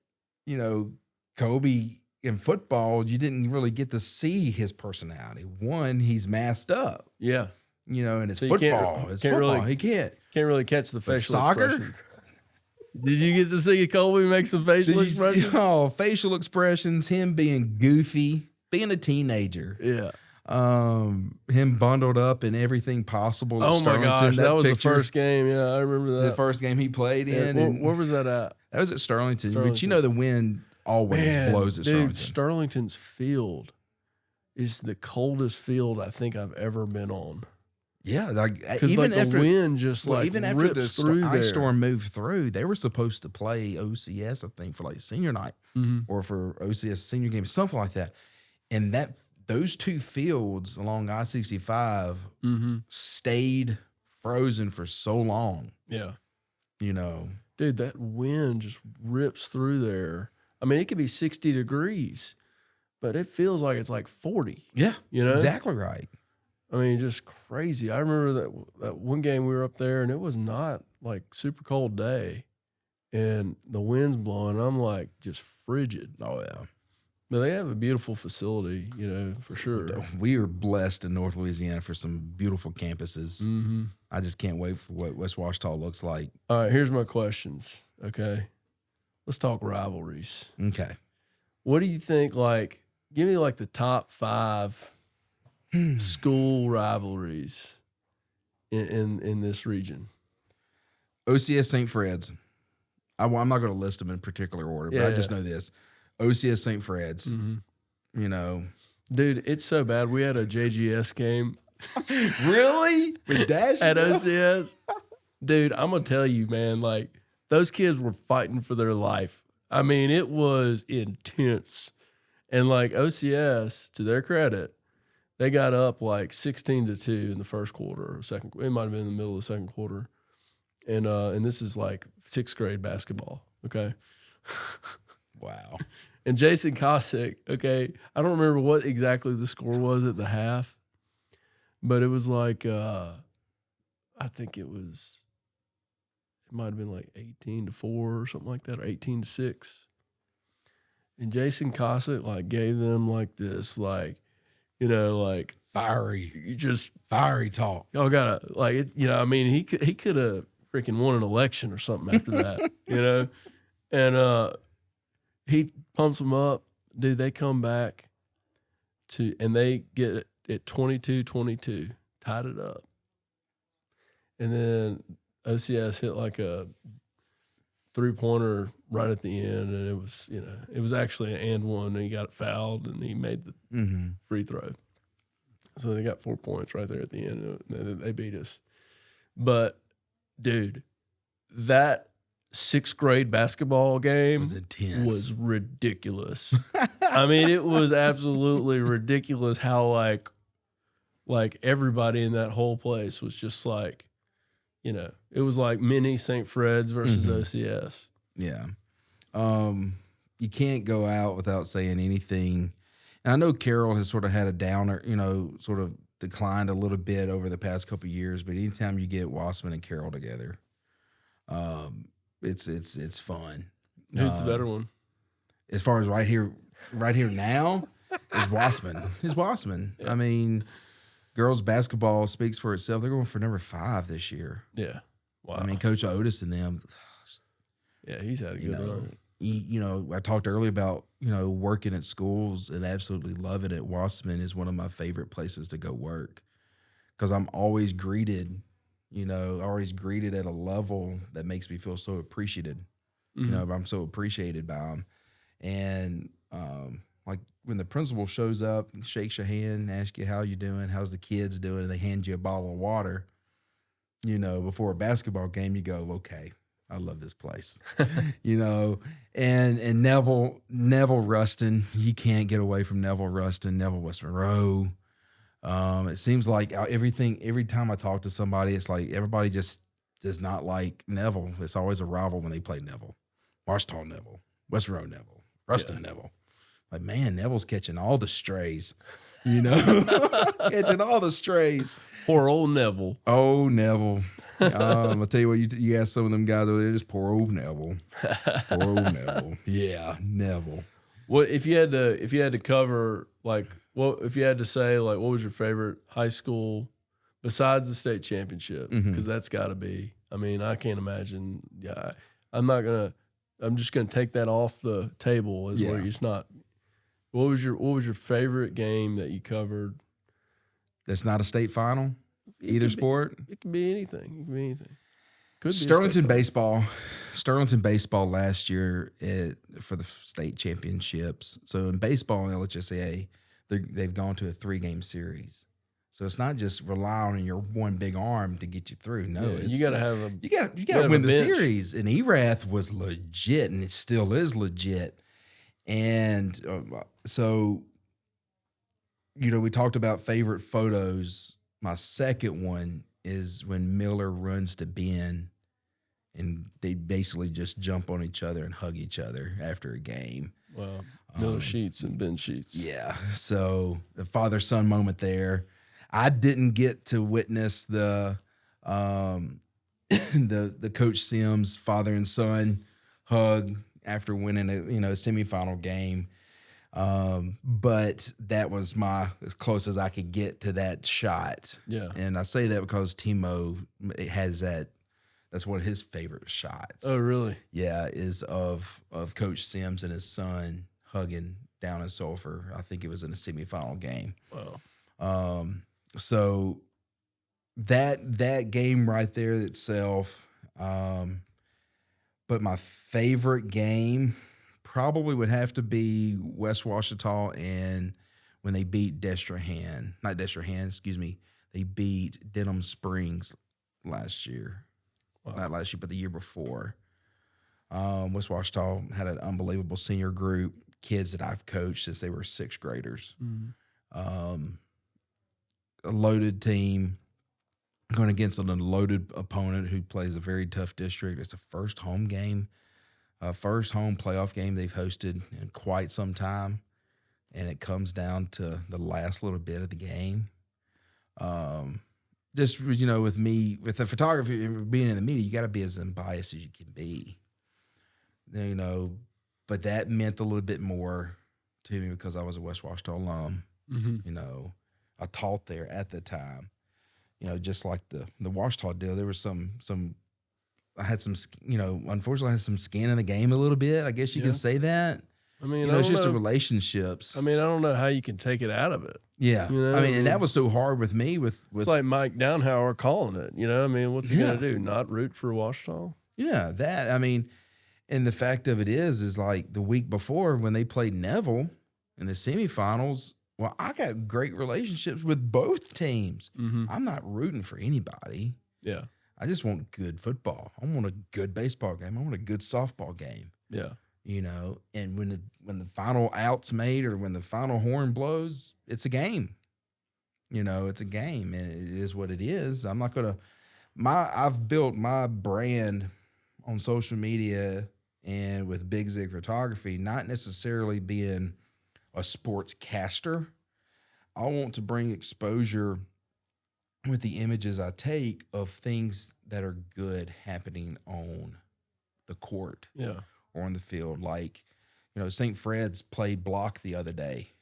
you know, Kobe in football, you didn't really get to see his personality. One, he's masked up. Yeah. You know, and it's so football. It's football. He can't really catch the facial soccer? expressions. Did you get to see Colby make some facial expressions? Oh, facial expressions, him being goofy, being a teenager. Yeah. Him bundled up in everything possible. Oh my gosh, that was picture, the first game. Yeah, I remember that. the first game he played in. Yeah, and where was that at? that was at Sterlington. Sterlington. But you know the wind always blows at dude, Sterlington. Sterlington's field is the coldest field I think I've ever been on. Yeah, like Because even like, after the wind just like even after rips the through ice there. storm moved through, they were supposed to play OCS, I think, for like senior night or for OCS senior game, something like that. And those two fields along I-65 stayed frozen for so long. Yeah. You know, Dude, that wind just rips through there. I mean, it could be 60 degrees, but it feels like it's like 40. yeah, You know? exactly right. I mean, just crazy. I remember that one game we were up there, and it was not like super cold day, and the wind's blowing. I'm like just frigid. Oh yeah, But they have a beautiful facility, you know, for sure. we are blessed in North Louisiana for some beautiful campuses. Mm-hmm. I just can't wait for what West Washita looks like. All right, here's my questions. Okay, let's talk rivalries. Okay, What do you think? Like, give me like the top 5 school rivalries in this region. OCS St. Fred's. I'm not going to list them in particular order, but I just know this. OCS St. Fred's, you know. Dude, it's so bad. We had a JGS game Really? With Dash? at OCS. Dude, I'm going to tell you, man, like, those kids were fighting for their life. I mean, it was intense. And, like, OCS, to their credit, they got up like 16-2 in the first quarter or second. It might have been in the middle of the second quarter. And this is like 6th grade basketball, okay? Wow. And Jason Kosick, okay, I don't remember what exactly the score was at the half, but it was like, I think it might have been like 18-4 or something like that, or 18-6. And Jason Kosick like gave them like this, like, you know, like Fiery. you just Fiery talk. y'all gotta like it, you know. I mean, he could have freaking won an election or something after that, you know. And he pumps them up, dude. They come back and they get it at 22-22, tied it up, and then OCS hit like a 3-pointer right at the end, and it was actually an and one, and he got fouled, and he made the free throw. So they got 4 points right there at the end, and they beat us. But, dude, that 6th grade basketball game was intense. Was ridiculous. I mean, it was absolutely ridiculous how like everybody in that whole place was just like, you know, it was like mini St. Fred's versus OCS. Yeah. You can't go out without saying anything. And I know Carroll has sort of had a downer, you know, sort of declined a little bit over the past couple of years, but anytime you get Wassman and Carroll together, it's fun. Who's the better one? As far as right here now, is Wassman. Is Wassman. Yeah. I mean, girls basketball speaks for itself. They're going for number 5 this year. Yeah. Wow. I mean, Coach Otis and them. Yeah, he's had a good run. You know, I talked earlier about, you know, working at schools and absolutely loving it. Wassman is one of my favorite places to go work because I'm always greeted, at a level that makes me feel so appreciated. You know, I'm so appreciated by them. And like when the principal shows up and shakes your hand, asks you how you doing, how's the kids doing, and they hand you a bottle of water, you know, before a basketball game, you go, okay, I love this place, you know. And Neville Rustin, you can't get away from Neville Rustin, Neville West Monroe. It seems like every time I talk to somebody, it's like everybody just does not like Neville. It's always a rival when they play Neville. Marshall Neville, West Monroe Neville, Rustin Neville. Like, man, Neville's catching all the strays, you know, catching all the strays. Poor old Neville. Oh, Neville. I'll tell you what, you ask some of them guys over there, just poor old Neville. Poor old Neville. Yeah, Neville. What if you had to cover, like, what if you had to say, like, what was your favorite high school besides the state championship? Because that's got to be, I mean, I can't imagine. Yeah, I'm just gonna take that off the table as where it's not. What was your favorite game that you covered? That's not a state final, either sport. It could be anything. It could be anything. Could be Sterlington baseball. Sterlington baseball last year for the state championships. So in baseball and LHSAA, they've gone to a 3-game series. So it's not just relying on your one big arm to get you through. No, you got to have you got to win the series. And Erath was legit, and it still is legit. And so, we talked about favorite photos. My second one is when Miller runs to Ben, and they basically just jump on each other and hug each other after a game. Wow, Miller Sheets and Ben Sheets. Yeah, so the father-son moment there. I didn't get to witness the the Coach Sims father and son hug after winning a semifinal game, but that was as close as I could get to that shot. Yeah, and I say that because Timo has that. That's one of his favorite shots. Oh, really? Yeah, is of Coach Sims and his son hugging down in Sulphur. I think it was in a semifinal game. Wow. So that game right there itself, but my favorite game probably would have to be West Washita and when they beat they beat Denham Springs last year. Wow. Not last year, but the year before. West Washita had an unbelievable senior group, kids that I've coached since they were 6th graders. Mm-hmm. A loaded team going against an unloaded opponent who plays a very tough district. It's a first home game, first home playoff game they've hosted in quite some time, and it comes down to the last little bit of the game. Just, with me, with the photography, being in the media, you got to be as unbiased as you can be, but that meant a little bit more to me because I was a West Washita alum, I taught there at the time, just like the Washita deal. There was I had some, unfortunately I had some skin in the game a little bit. I guess you can say that. I mean, it's just the relationships. I mean, I don't know how you can take it out of it. Yeah. And that was so hard with me with it's like Mike Downhauer calling it, what's he going to do? Not root for Washita? Yeah. And the fact of it is like the week before when they played Neville in the semifinals, well, I got great relationships with both teams. Mm-hmm. I'm not rooting for anybody. Yeah. I just want good football. I want a good baseball game. I want a good softball game. Yeah. And when the final out's made or when the final horn blows, it's a game. It's a game, and it is what it is. I'm not going to I've built my brand on social media and with Bigg Zigg photography, not necessarily being a sportscaster. I want to bring exposure with the images I take of things that are good happening on the court. Yeah. Or on the field. Like, St. Fred's played block the other day,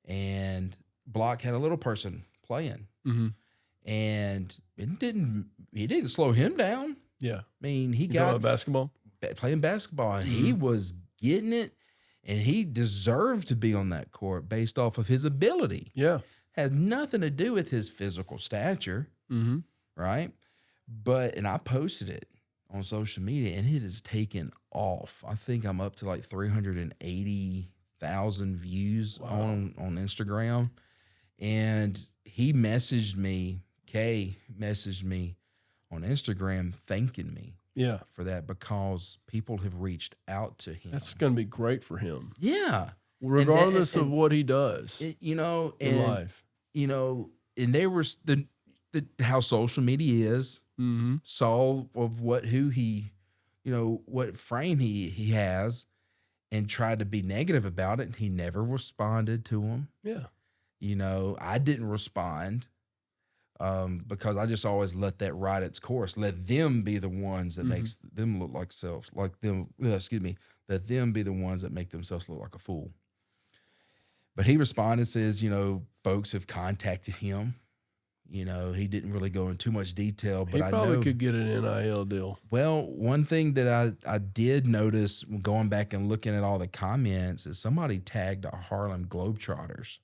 and block had a little person playing. Mm-hmm. And he didn't slow him down. Yeah. I mean, he got basketball. Playing basketball, and he was getting it, and he deserved to be on that court based off of his ability. Yeah. Had nothing to do with his physical stature. Mm-hmm. Right? And I posted it on social media, and it has taken off. I think I'm up to like 380,000 views on Instagram. And he messaged me, Kay messaged me on Instagram thanking me for that because people have reached out to him. That's going to be great for him. Yeah. Regardless of what he does, in life. And there was how social media is. Mm-hmm. Saw of what frame he has, and tried to be negative about it. He never responded to him. Yeah, I didn't respond because I just always let that ride its course. Let them be the ones that makes them look like them. Let them be the ones that make themselves look like a fool. But he responded, says, folks have contacted him. You know, he didn't really go in too much detail, but He I probably know. could get an NIL deal. Well, one thing that I did notice going back and looking at all the comments is somebody tagged our Harlem Globetrotters,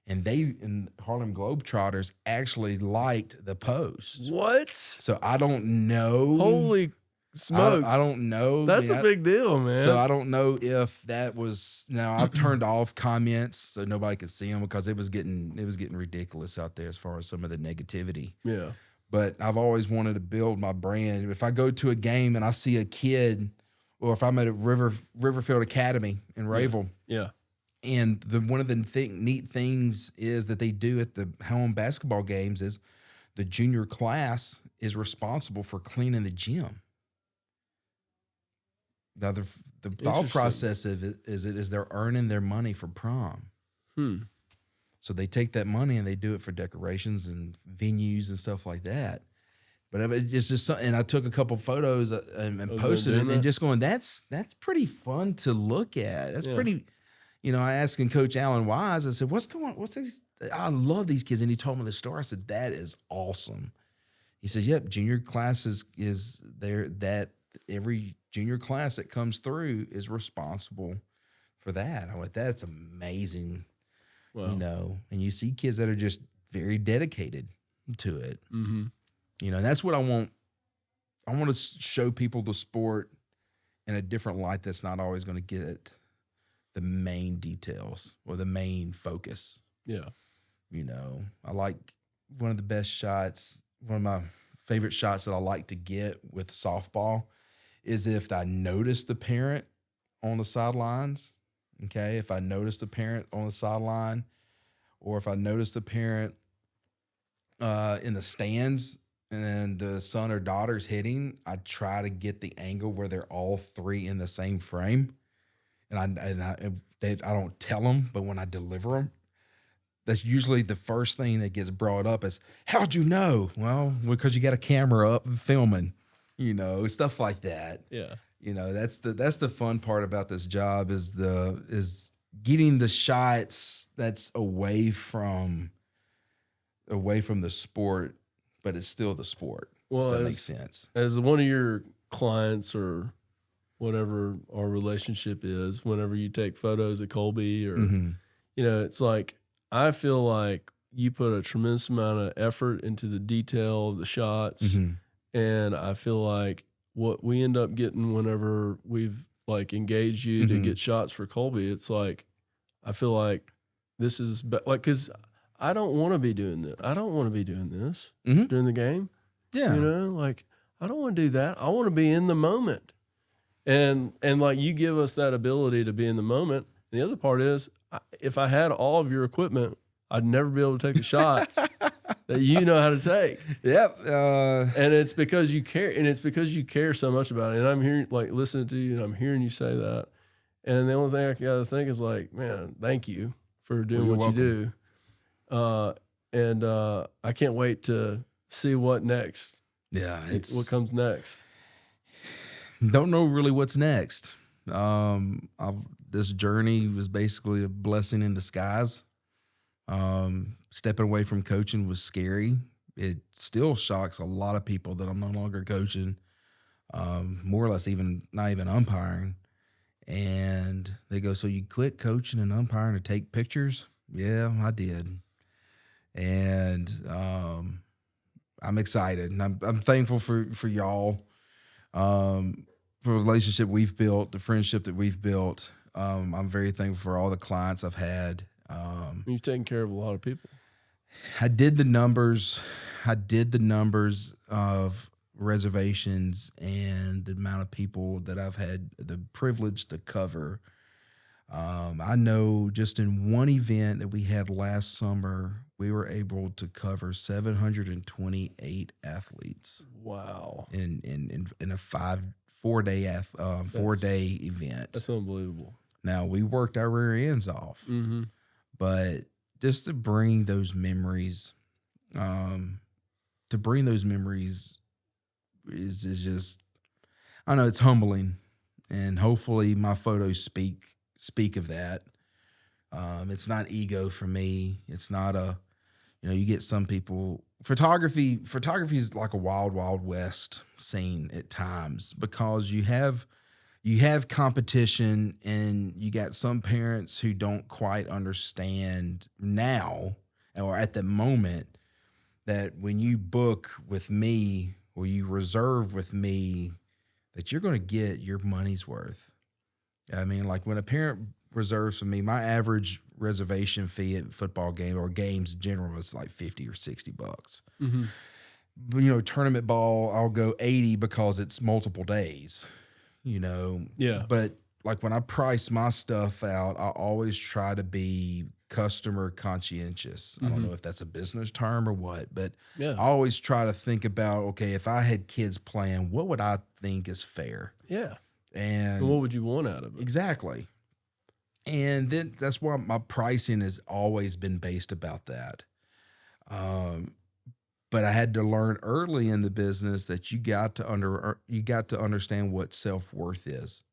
and Harlem Globetrotters actually liked the post. What? So I don't know. Holy smokes! I don't know. That's a big deal, man. So I don't know if that was. Now I've turned off comments so nobody could see them because it was getting ridiculous out there as far as some of the negativity. Yeah. But I've always wanted to build my brand. If I go to a game and I see a kid, or if I'm at a Riverfield Academy in Rayville, Yeah. and one of the neat things is that they do at the home basketball games is the junior class is responsible for cleaning the gym. Now the thought process of it is they're earning their money for prom. So they take that money and they do it for decorations and venues and stuff like that. But it's just something, and I took a couple photos and posted it, and just going, that's pretty fun to look at. That's pretty, you know. I asked Coach Alan Wise, I said, what's this? I love these kids, and he told me the story. I said, that is awesome. He said, yep, junior class is there. That every junior class that comes through is responsible for that. I went, that's amazing. Wow. You know, and you see kids that are just very dedicated to it. Mm-hmm. You know, that's what I want. I want to show people the sport in a different light that's not always going to get the main details or the main focus. Yeah. You know, I like one of the best shots, one of my favorite shots that I like to get with softball is if I notice the parent on the sidelines. Okay, if I notice the parent on the sideline, or if I notice the parent in the stands and the son or daughter's hitting, I try to get the angle where they're all three in the same frame. And I don't tell them, but when I deliver them, that's usually the first thing that gets brought up is, how'd you know? Well, because you got a camera up and filming, you know, stuff like that. Yeah. You know, that's the fun part about this job is getting the shots that's away from the sport, but it's still the sport. Well, if that makes sense. As one of your clients or whatever our relationship is, whenever you take photos of Colby or, you know, it's like, I feel like you put a tremendous amount of effort into the detail of the shots. And I feel like what we end up getting whenever we've like engaged you to get shots for Colby, it's like, I feel like this is like, cause I don't want to be doing this. I don't want to be doing this during the game. Yeah. You know, like I don't want to do that. I want to be in the moment. And like you give us that ability to be in the moment. And the other part is if I had all of your equipment, I'd never be able to take the shots that you know how to take. Yep. And it's because you care, and it's because you care so much about it. And I'm hearing, like, listening to you, and I'm hearing you say that. And the only thing I got to think is like, man, thank you for doing what you do. And I can't wait to see what next. Yeah, what comes next. Don't know really what's next. This journey was basically a blessing in disguise. Stepping away from coaching was scary. It still shocks a lot of people that I'm no longer coaching, more or less not even umpiring. And they go, so you quit coaching and umpiring to take pictures? Yeah, I did. And I'm excited. And I'm thankful for y'all, for the relationship we've built, the friendship that we've built. I'm very thankful for all the clients I've had. You've taken care of a lot of people. I did the numbers of reservations and the amount of people that I've had the privilege to cover. I know just in one event that we had last summer, we were able to cover 728 athletes. Wow. In a 4-day event. That's unbelievable. Now we worked our rear ends off. But just to bring those memories, is just, I don't know, it's humbling, and hopefully my photos speak of that. It's not ego for me. It's not you get some people photography is like a wild, wild west scene at times because you have competition and you got some parents who don't quite understand now or at the moment that when you book with me or you reserve with me, that you're going to get your money's worth. I mean, like when a parent reserves for me, my average reservation fee at football game or games in general is like $50 or $60. Mm-hmm. But, tournament ball, I'll go 80 because it's multiple days, Yeah. But like when I price my stuff out, I always try to be customer conscientious. I don't know if that's a business term or what, but Yeah. I always try to think about, okay, if I had kids playing, what would I think is fair? Yeah. And what would you want out of it? Exactly. And then that's why my pricing has always been based about that. But I had to learn early in the business that you got to understand what self-worth is.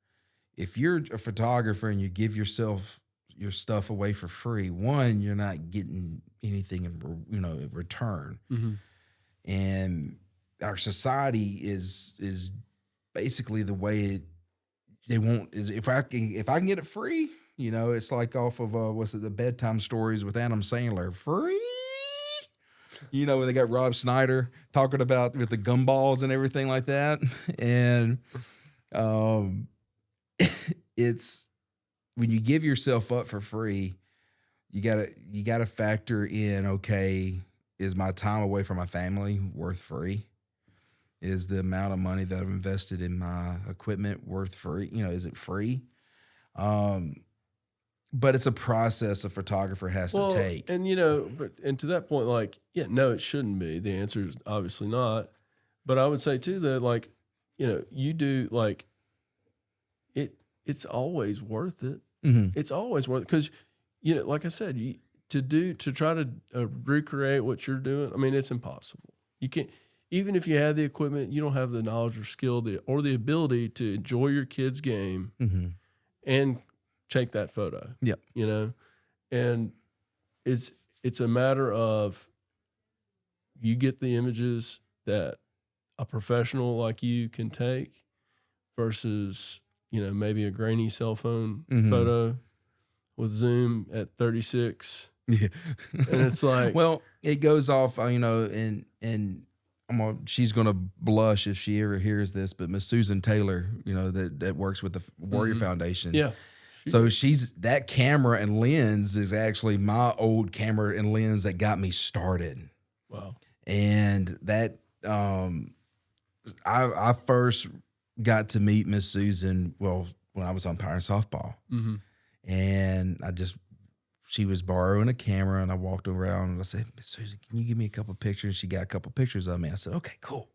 If you're a photographer and you give yourself your stuff away for free, one, you're not getting anything in return. Mm-hmm. And our society is basically the way they want is if I can get it free, it's like off of the bedtime stories with Adam Sandler, free. When they got Rob Schneider talking about with the gumballs and everything like that. And it's when you give yourself up for free, you gotta factor in, okay, is my time away from my family worth free? Is the amount of money that I've invested in my equipment worth free? Is it free? But it's a process a photographer has to take. And and to that point, no, it shouldn't be. The answer is obviously not. But I would say too that you do it's always worth it. Mm-hmm. It's always worth it because like I said, to try to recreate what you're doing. I mean, it's impossible. You can't. Even if you have the equipment, you don't have the knowledge or skill or the ability to enjoy your kid's game and take that photo. Yep. And it's a matter of you get the images that a professional like you can take versus, maybe a grainy cell phone photo with zoom at 36. Yeah. And it's like, well, it goes off, and she's going to blush if she ever hears this, but Miss Susan Taylor, that works with the Warrior Foundation. Yeah. So that camera and lens is actually my old camera and lens that got me started. Wow. And that, I first got to meet Miss Susan, when I was umpiring softball. Mm-hmm. And she was borrowing a camera, and I walked around and I said, Miss Susan, can you give me a couple pictures? She got a couple pictures of me. I said, okay, cool.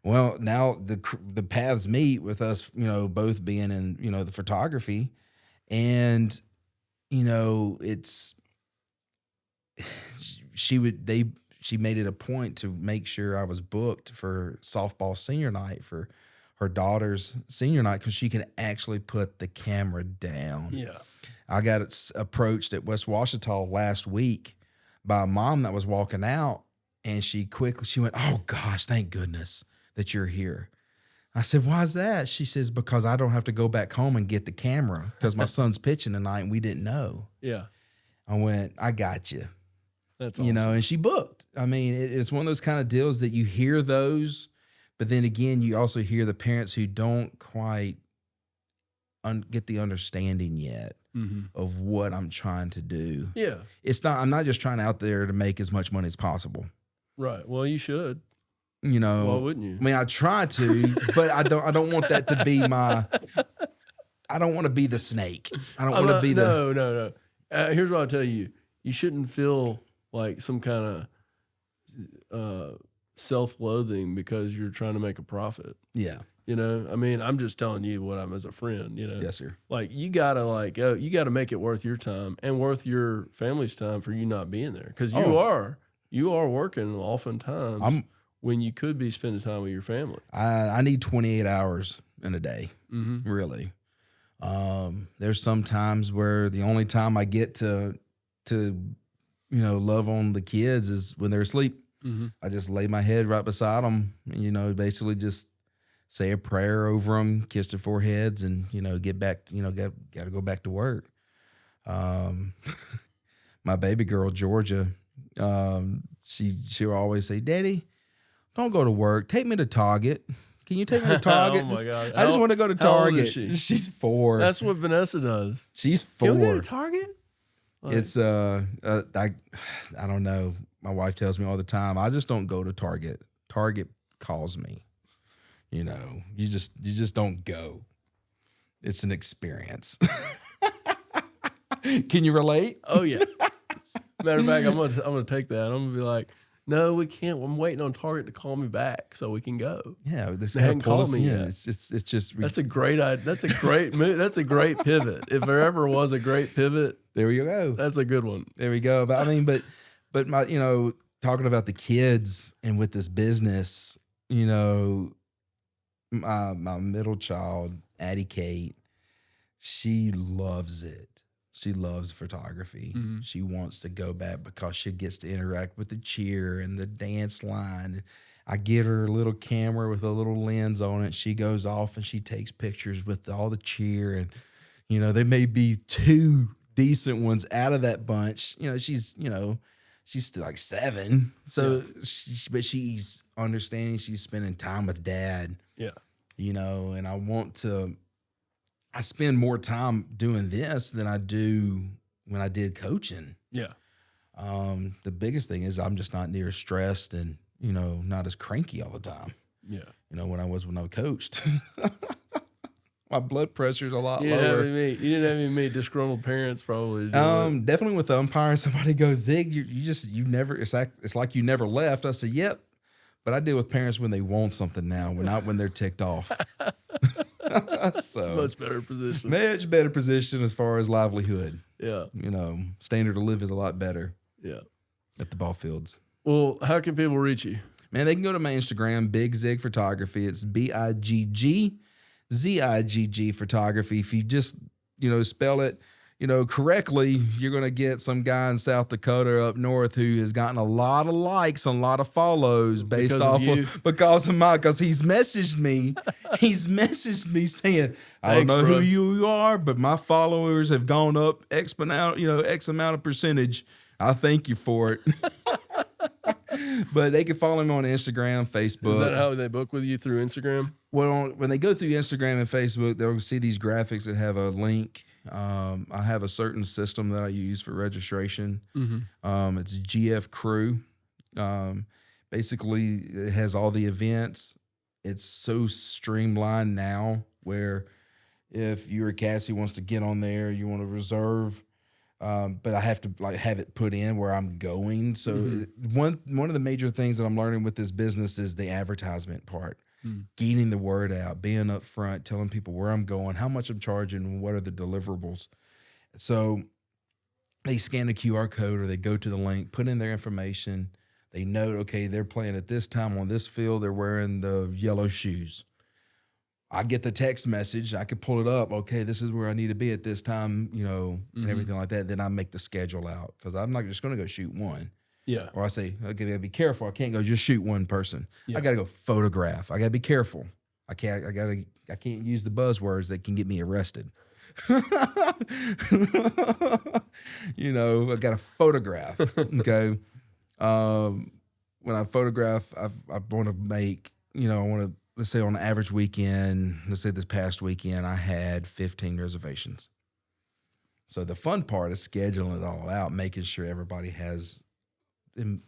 Well, now the paths meet with us, both being in, the photography, and, she made it a point to make sure I was booked for softball senior night for her daughter's senior night because she can actually put the camera down. Yeah. I got approached at West Washita last week by a mom that was walking out, and she went, oh gosh, thank goodness that you're here. I said, why is that? She says, because I don't have to go back home and get the camera because my son's pitching tonight and we didn't know. Yeah. I went, I got you. That's awesome. And she booked. I mean, it's one of those kind of deals that you hear those, but then again, you also hear the parents who don't quite get the understanding yet of what I'm trying to do. Yeah. I'm not just trying out there to make as much money as possible. Right. Well, you should. Why wouldn't you? I mean, I try to, but I don't want that to be I don't want to be the snake. I don't want to be No. Here's what I'll tell you. You shouldn't feel like some kind of self-loathing because you're trying to make a profit. Yeah. I mean, I'm just telling you what I'm as a friend, Yes, sir. Like you gotta make it worth your time and worth your family's time for you not being there. Cause you are working oftentimes when you could be spending time with your family. I need 28 hours in a day, really. There's some times where the only time I get to love on the kids is when they're asleep. I just lay my head right beside them, you know, basically just say a prayer over them, kiss their foreheads, and, you know, get back, you know, got to go back to work. My baby girl, Georgia, she'll always say, Daddy, don't go to work. Take me to Target. Can you take me to Target? Oh my God. I just want to go to how old Target. is she? She's 4. That's what Vanessa does. She's 4. Can we go to Target? Like, It's I don't know. My wife tells me all the time, I just don't go to Target. Target calls me. You know, you just don't go. It's an experience. Can you relate? oh yeah. Matter of fact, I'm gonna take that. I'm gonna be like, no, we can't. I'm waiting on Target to call me back so we can go. Yeah, this They hadn't called me yet. It's just That's a great idea. That's a great move. That's a great pivot. If there ever was a great pivot, there you go. that's a good one. There we go. But I mean, but my, you know, talking about the kids and with this business, you know, my middle child, Addie Kate, she loves it. She loves photography. Mm-hmm. She wants to go back because she gets to interact with the cheer and the dance line. I get her a little camera with a little lens on it. She goes off and she takes pictures with all the cheer. And, you know, there may be 2 decent ones out of that bunch. You know, she's still like 7. So, but she's understanding. She's spending time with Dad. Yeah. You know, and I spend more time doing this than I do when I did coaching. Yeah. The biggest thing is I'm just not near as stressed and, you know, not as cranky all the time. Yeah. You know, when I coached. My blood pressure's a lot You lower. didn't have any meet disgruntled parents probably. To do it. Definitely with the umpire, somebody goes, Zig, you never, it's like you never left. I said, yep. But I deal with parents when they want something now, not when they're ticked off. It's a much better position. Much better position as far as livelihood. Yeah. You know, standard of living is a lot better Yeah. at the ball fields. Well, how can people reach you? Man, they can go to my Instagram, Bigg Zigg Photography. It's BIGG ZIGG Photography. If you just, you know, spell it, you know, correctly, you're going to get some guy in South Dakota up north who has gotten a lot of likes and a lot of follows based Because he's messaged me. He's messaged me saying, I Thanks, don't know bro. who you are, but my followers have gone up X amount of percentage. I thank you for it. But they can follow me on Instagram, Facebook. Is that how they book with you, through Instagram? Well, when they go through Instagram and Facebook, they'll see these graphics that have a link. I have a certain system that I use for registration. It's GF Crew. Basically, it has all the events. It's so streamlined now where if you or Cassie wants to get on there, you want to reserve, but I have to like have it put in where I'm going. So one of the major things that I'm learning with this business is the advertisement part. Getting the word out, being up front, telling people where I'm going, how much I'm charging, and what are the deliverables. So they scan the QR code or they go to the link, put in their information. They note, okay, they're playing at this time on this field. They're wearing the yellow shoes. I get the text message. I can pull it up. Okay, this is where I need to be at this time, you know, and everything like that. Then I make the schedule out because I'm not just going to go shoot one. Yeah. Or I say, okay, be careful. I can't go just shoot one person. Yeah. I got to go photograph. I got to be careful. I can't use the buzzwords that can get me arrested. You know, I got to photograph. Okay. When I photograph, I want to make, you know, let's say on an average weekend, let's say this past weekend, I had 15 reservations. So the fun part is scheduling it all out, making sure everybody has, to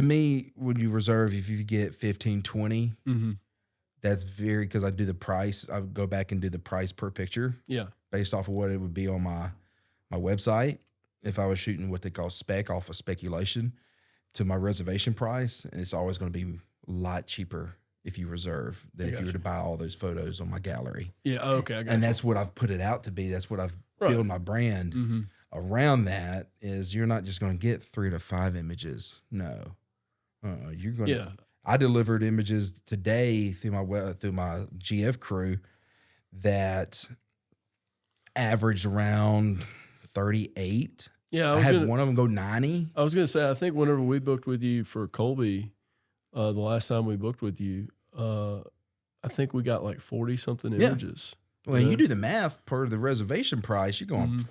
me, when you reserve, if you get 15, 20, that's because I do the price. I go back and do the price per picture. Yeah. Based off of what it would be on my website. If I was shooting what they call spec off of speculation to my reservation price, and it's always going to be a lot cheaper if you reserve than if you were to buy all those photos on my gallery. Yeah. Okay. I got and that's what I've put it out to be. That's what I've built my brand around. That is, you're not just going to get 3 to 5 images. No, you're going to. I delivered images today through my GF Crew that averaged around 38. Yeah, I had one of them go 90. I was gonna say, I think whenever we booked with you for Colby, the last time we booked with you, I think we got like 40 something Yeah. images. When you do the math per the reservation price, you're going,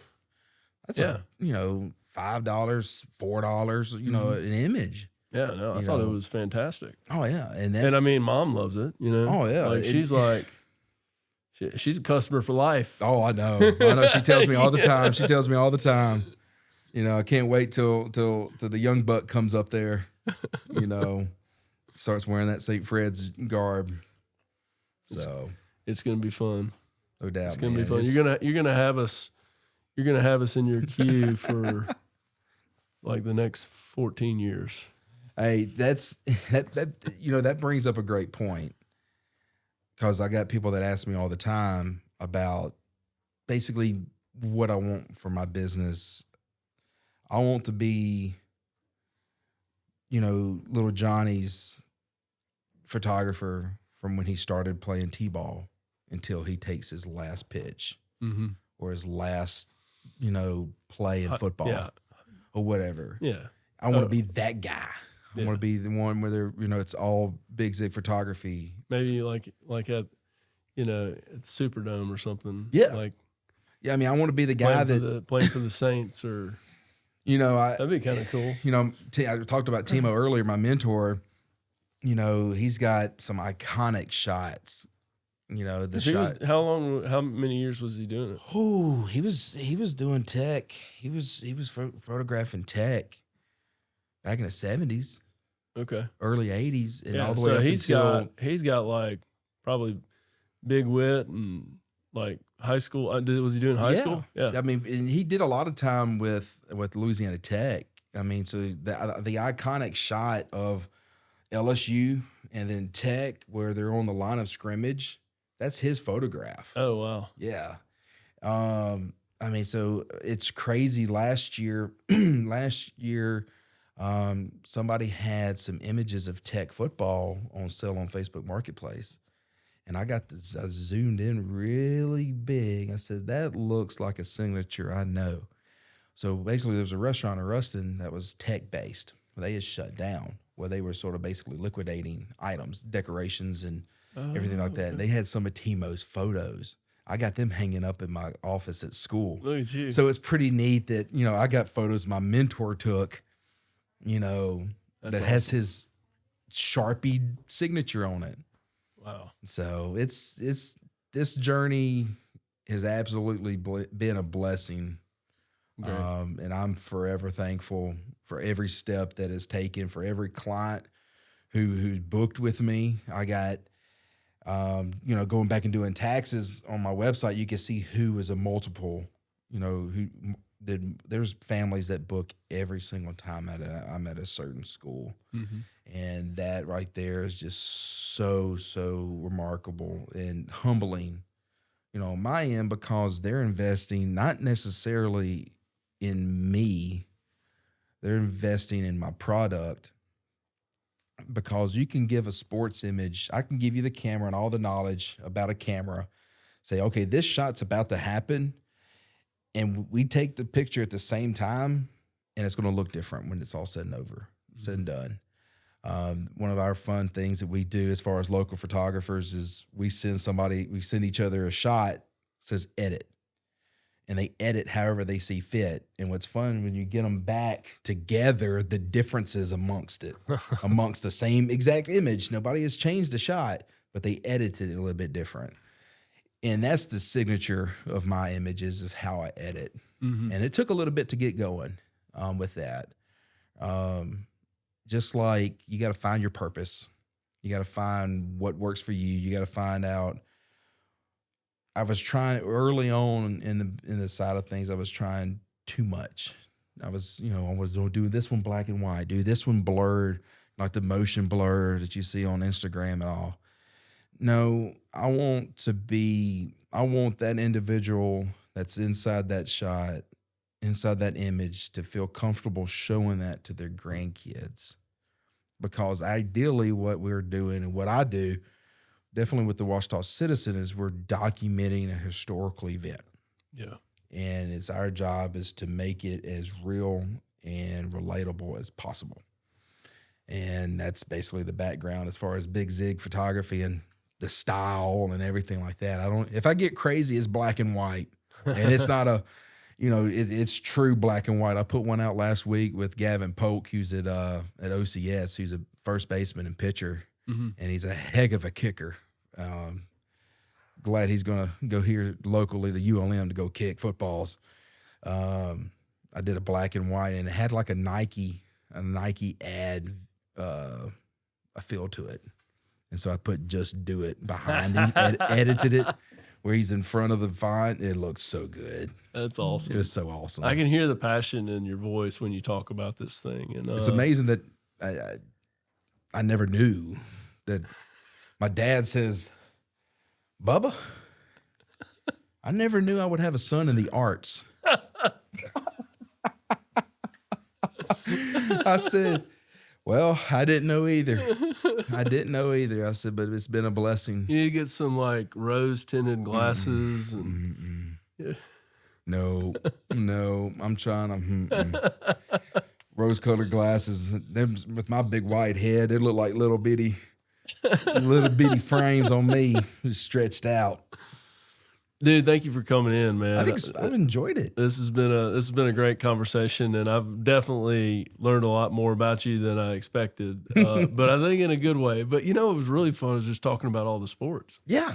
that's $5, $4, an image. Yeah, no, I thought it was fantastic. Oh yeah, and I mean, Mom loves it. Oh yeah, like she's like, she's a customer for life. Oh, I know. She tells me all the time. I can't wait till the young buck comes up there. Starts wearing that St. Fred's garb. So it's gonna be fun. No doubt, it's gonna be fun. You're gonna have us in your queue for like the next 14 years. Hey, that brings up a great point, because I got people that ask me all the time about basically what I want for my business. I want to be, little Johnny's photographer from when he started playing t-ball until he takes his last pitch or his last, play in football or whatever. Yeah. I want to be that guy. I want to be the one where it's all Bigg Zigg photography. Maybe like at Superdome or something. Yeah. I mean, I want to be the guy playing for the Saints or that'd be kind of cool. I talked about Timo earlier, my mentor. He's got some iconic shots. How many years was he doing it? Oh, he was doing tech. He was photographing tech back in the 70s. Okay. Early 80s and all the way so up he's got like probably big wit and like high school. Was he doing high school? Yeah. I mean, and he did a lot of time with Louisiana Tech. I mean, so the iconic shot of LSU and then Tech where they're on the line of scrimmage, that's his photograph. Oh, wow. Yeah. I mean, so it's crazy. Last year, somebody had some images of Tech football on sale on Facebook Marketplace. And I zoomed in really big. I said, that looks like a signature I know. So basically there was a restaurant in Ruston that was tech-based. They had shut down, where they were sort of basically liquidating items, decorations and everything like that. Okay. They had some of Timo's photos. I got them hanging up in my office at school. Look at you. So it's pretty neat that, I got photos my mentor took, that awesome. Has his Sharpie signature on it. Wow. So it's this journey has absolutely been a blessing. And I'm forever thankful for every step that is taken, for every client who booked with me. I got, going back and doing taxes on my website, you can see who is a multiple, there's families that book every single time I'm at a certain school. Mm-hmm. And that right there is just so remarkable and humbling, on my end, because they're investing not necessarily in me, they're investing in my product. Because you can give a sports image, I can give you the camera and all the knowledge about a camera, say, okay, this shot's about to happen, and we take the picture at the same time, and it's going to look different when it's all said and over, said and done. One of our fun things that we do as far as local photographers is we send each other a shot, says edit, and they edit however they see fit. And what's fun, when you get them back together, the differences amongst the same exact image. Nobody has changed the shot, but they edited it a little bit different. And that's the signature of my images, is how I edit. Mm-hmm. And it took a little bit to get going with that. Just like you got to find your purpose. You got to find what works for you. You got to find out. I was trying early on in the side of things. I was trying too much. I was going to do this one black and white, do this one blurred, like the motion blur that you see on Instagram and all. No, I want that individual that's inside that shot, inside that image, to feel comfortable showing that to their grandkids. Because ideally what we're doing and what I do, definitely with the Washita Citizen, is we're documenting a historical event. Yeah. and it's our job is to make it as real and relatable as possible. And that's basically the background as far as Bigg Zigg photography and the style and everything like that. If I get crazy, it's black and white, and it's not it's true black and white. I put one out last week with Gavin Polk, who's at OCS, who's a first baseman and pitcher, and he's a heck of a kicker. Glad he's going to go here locally to ULM to go kick footballs. I did a black and white, and it had like a Nike ad, a feel to it. And so I put "Just Do It" behind him, edited it where he's in front of the font. It looks so good. That's awesome. It was so awesome. I can hear the passion in your voice when you talk about this thing. And it's amazing that I never knew that my dad says, "Bubba, I never knew I would have a son in the arts." I said, "Well, I didn't know either. I said, "But it's been a blessing." You need to get some like rose tinted glasses. Yeah. No, I'm trying to rose colored glasses. Them with my big white head, they look like little bitty frames on me, just stretched out. Dude, thank you for coming in, man. I've enjoyed it. This has been a great conversation, and I've definitely learned a lot more about you than I expected. But I think in a good way. But it was really fun. Was just talking about all the sports. Yeah,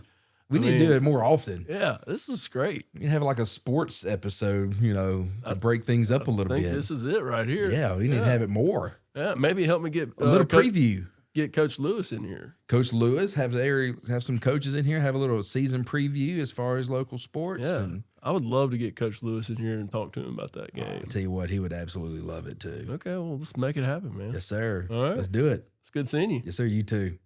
we need to do it more often. Yeah, this is great. We can have like a sports episode. To break things up a little bit. This is it right here. Yeah, we need to have it more. Yeah, maybe help me get a little preview. Get Coach Lewis in here. Coach Lewis, have some coaches in here, have a little season preview as far as local sports. Yeah, and I would love to get Coach Lewis in here and talk to him about that game. I'll tell you what, he would absolutely love it too. Okay, well, let's make it happen, man. Yes, sir. All right. Let's do it. It's good seeing you. Yes, sir. You too.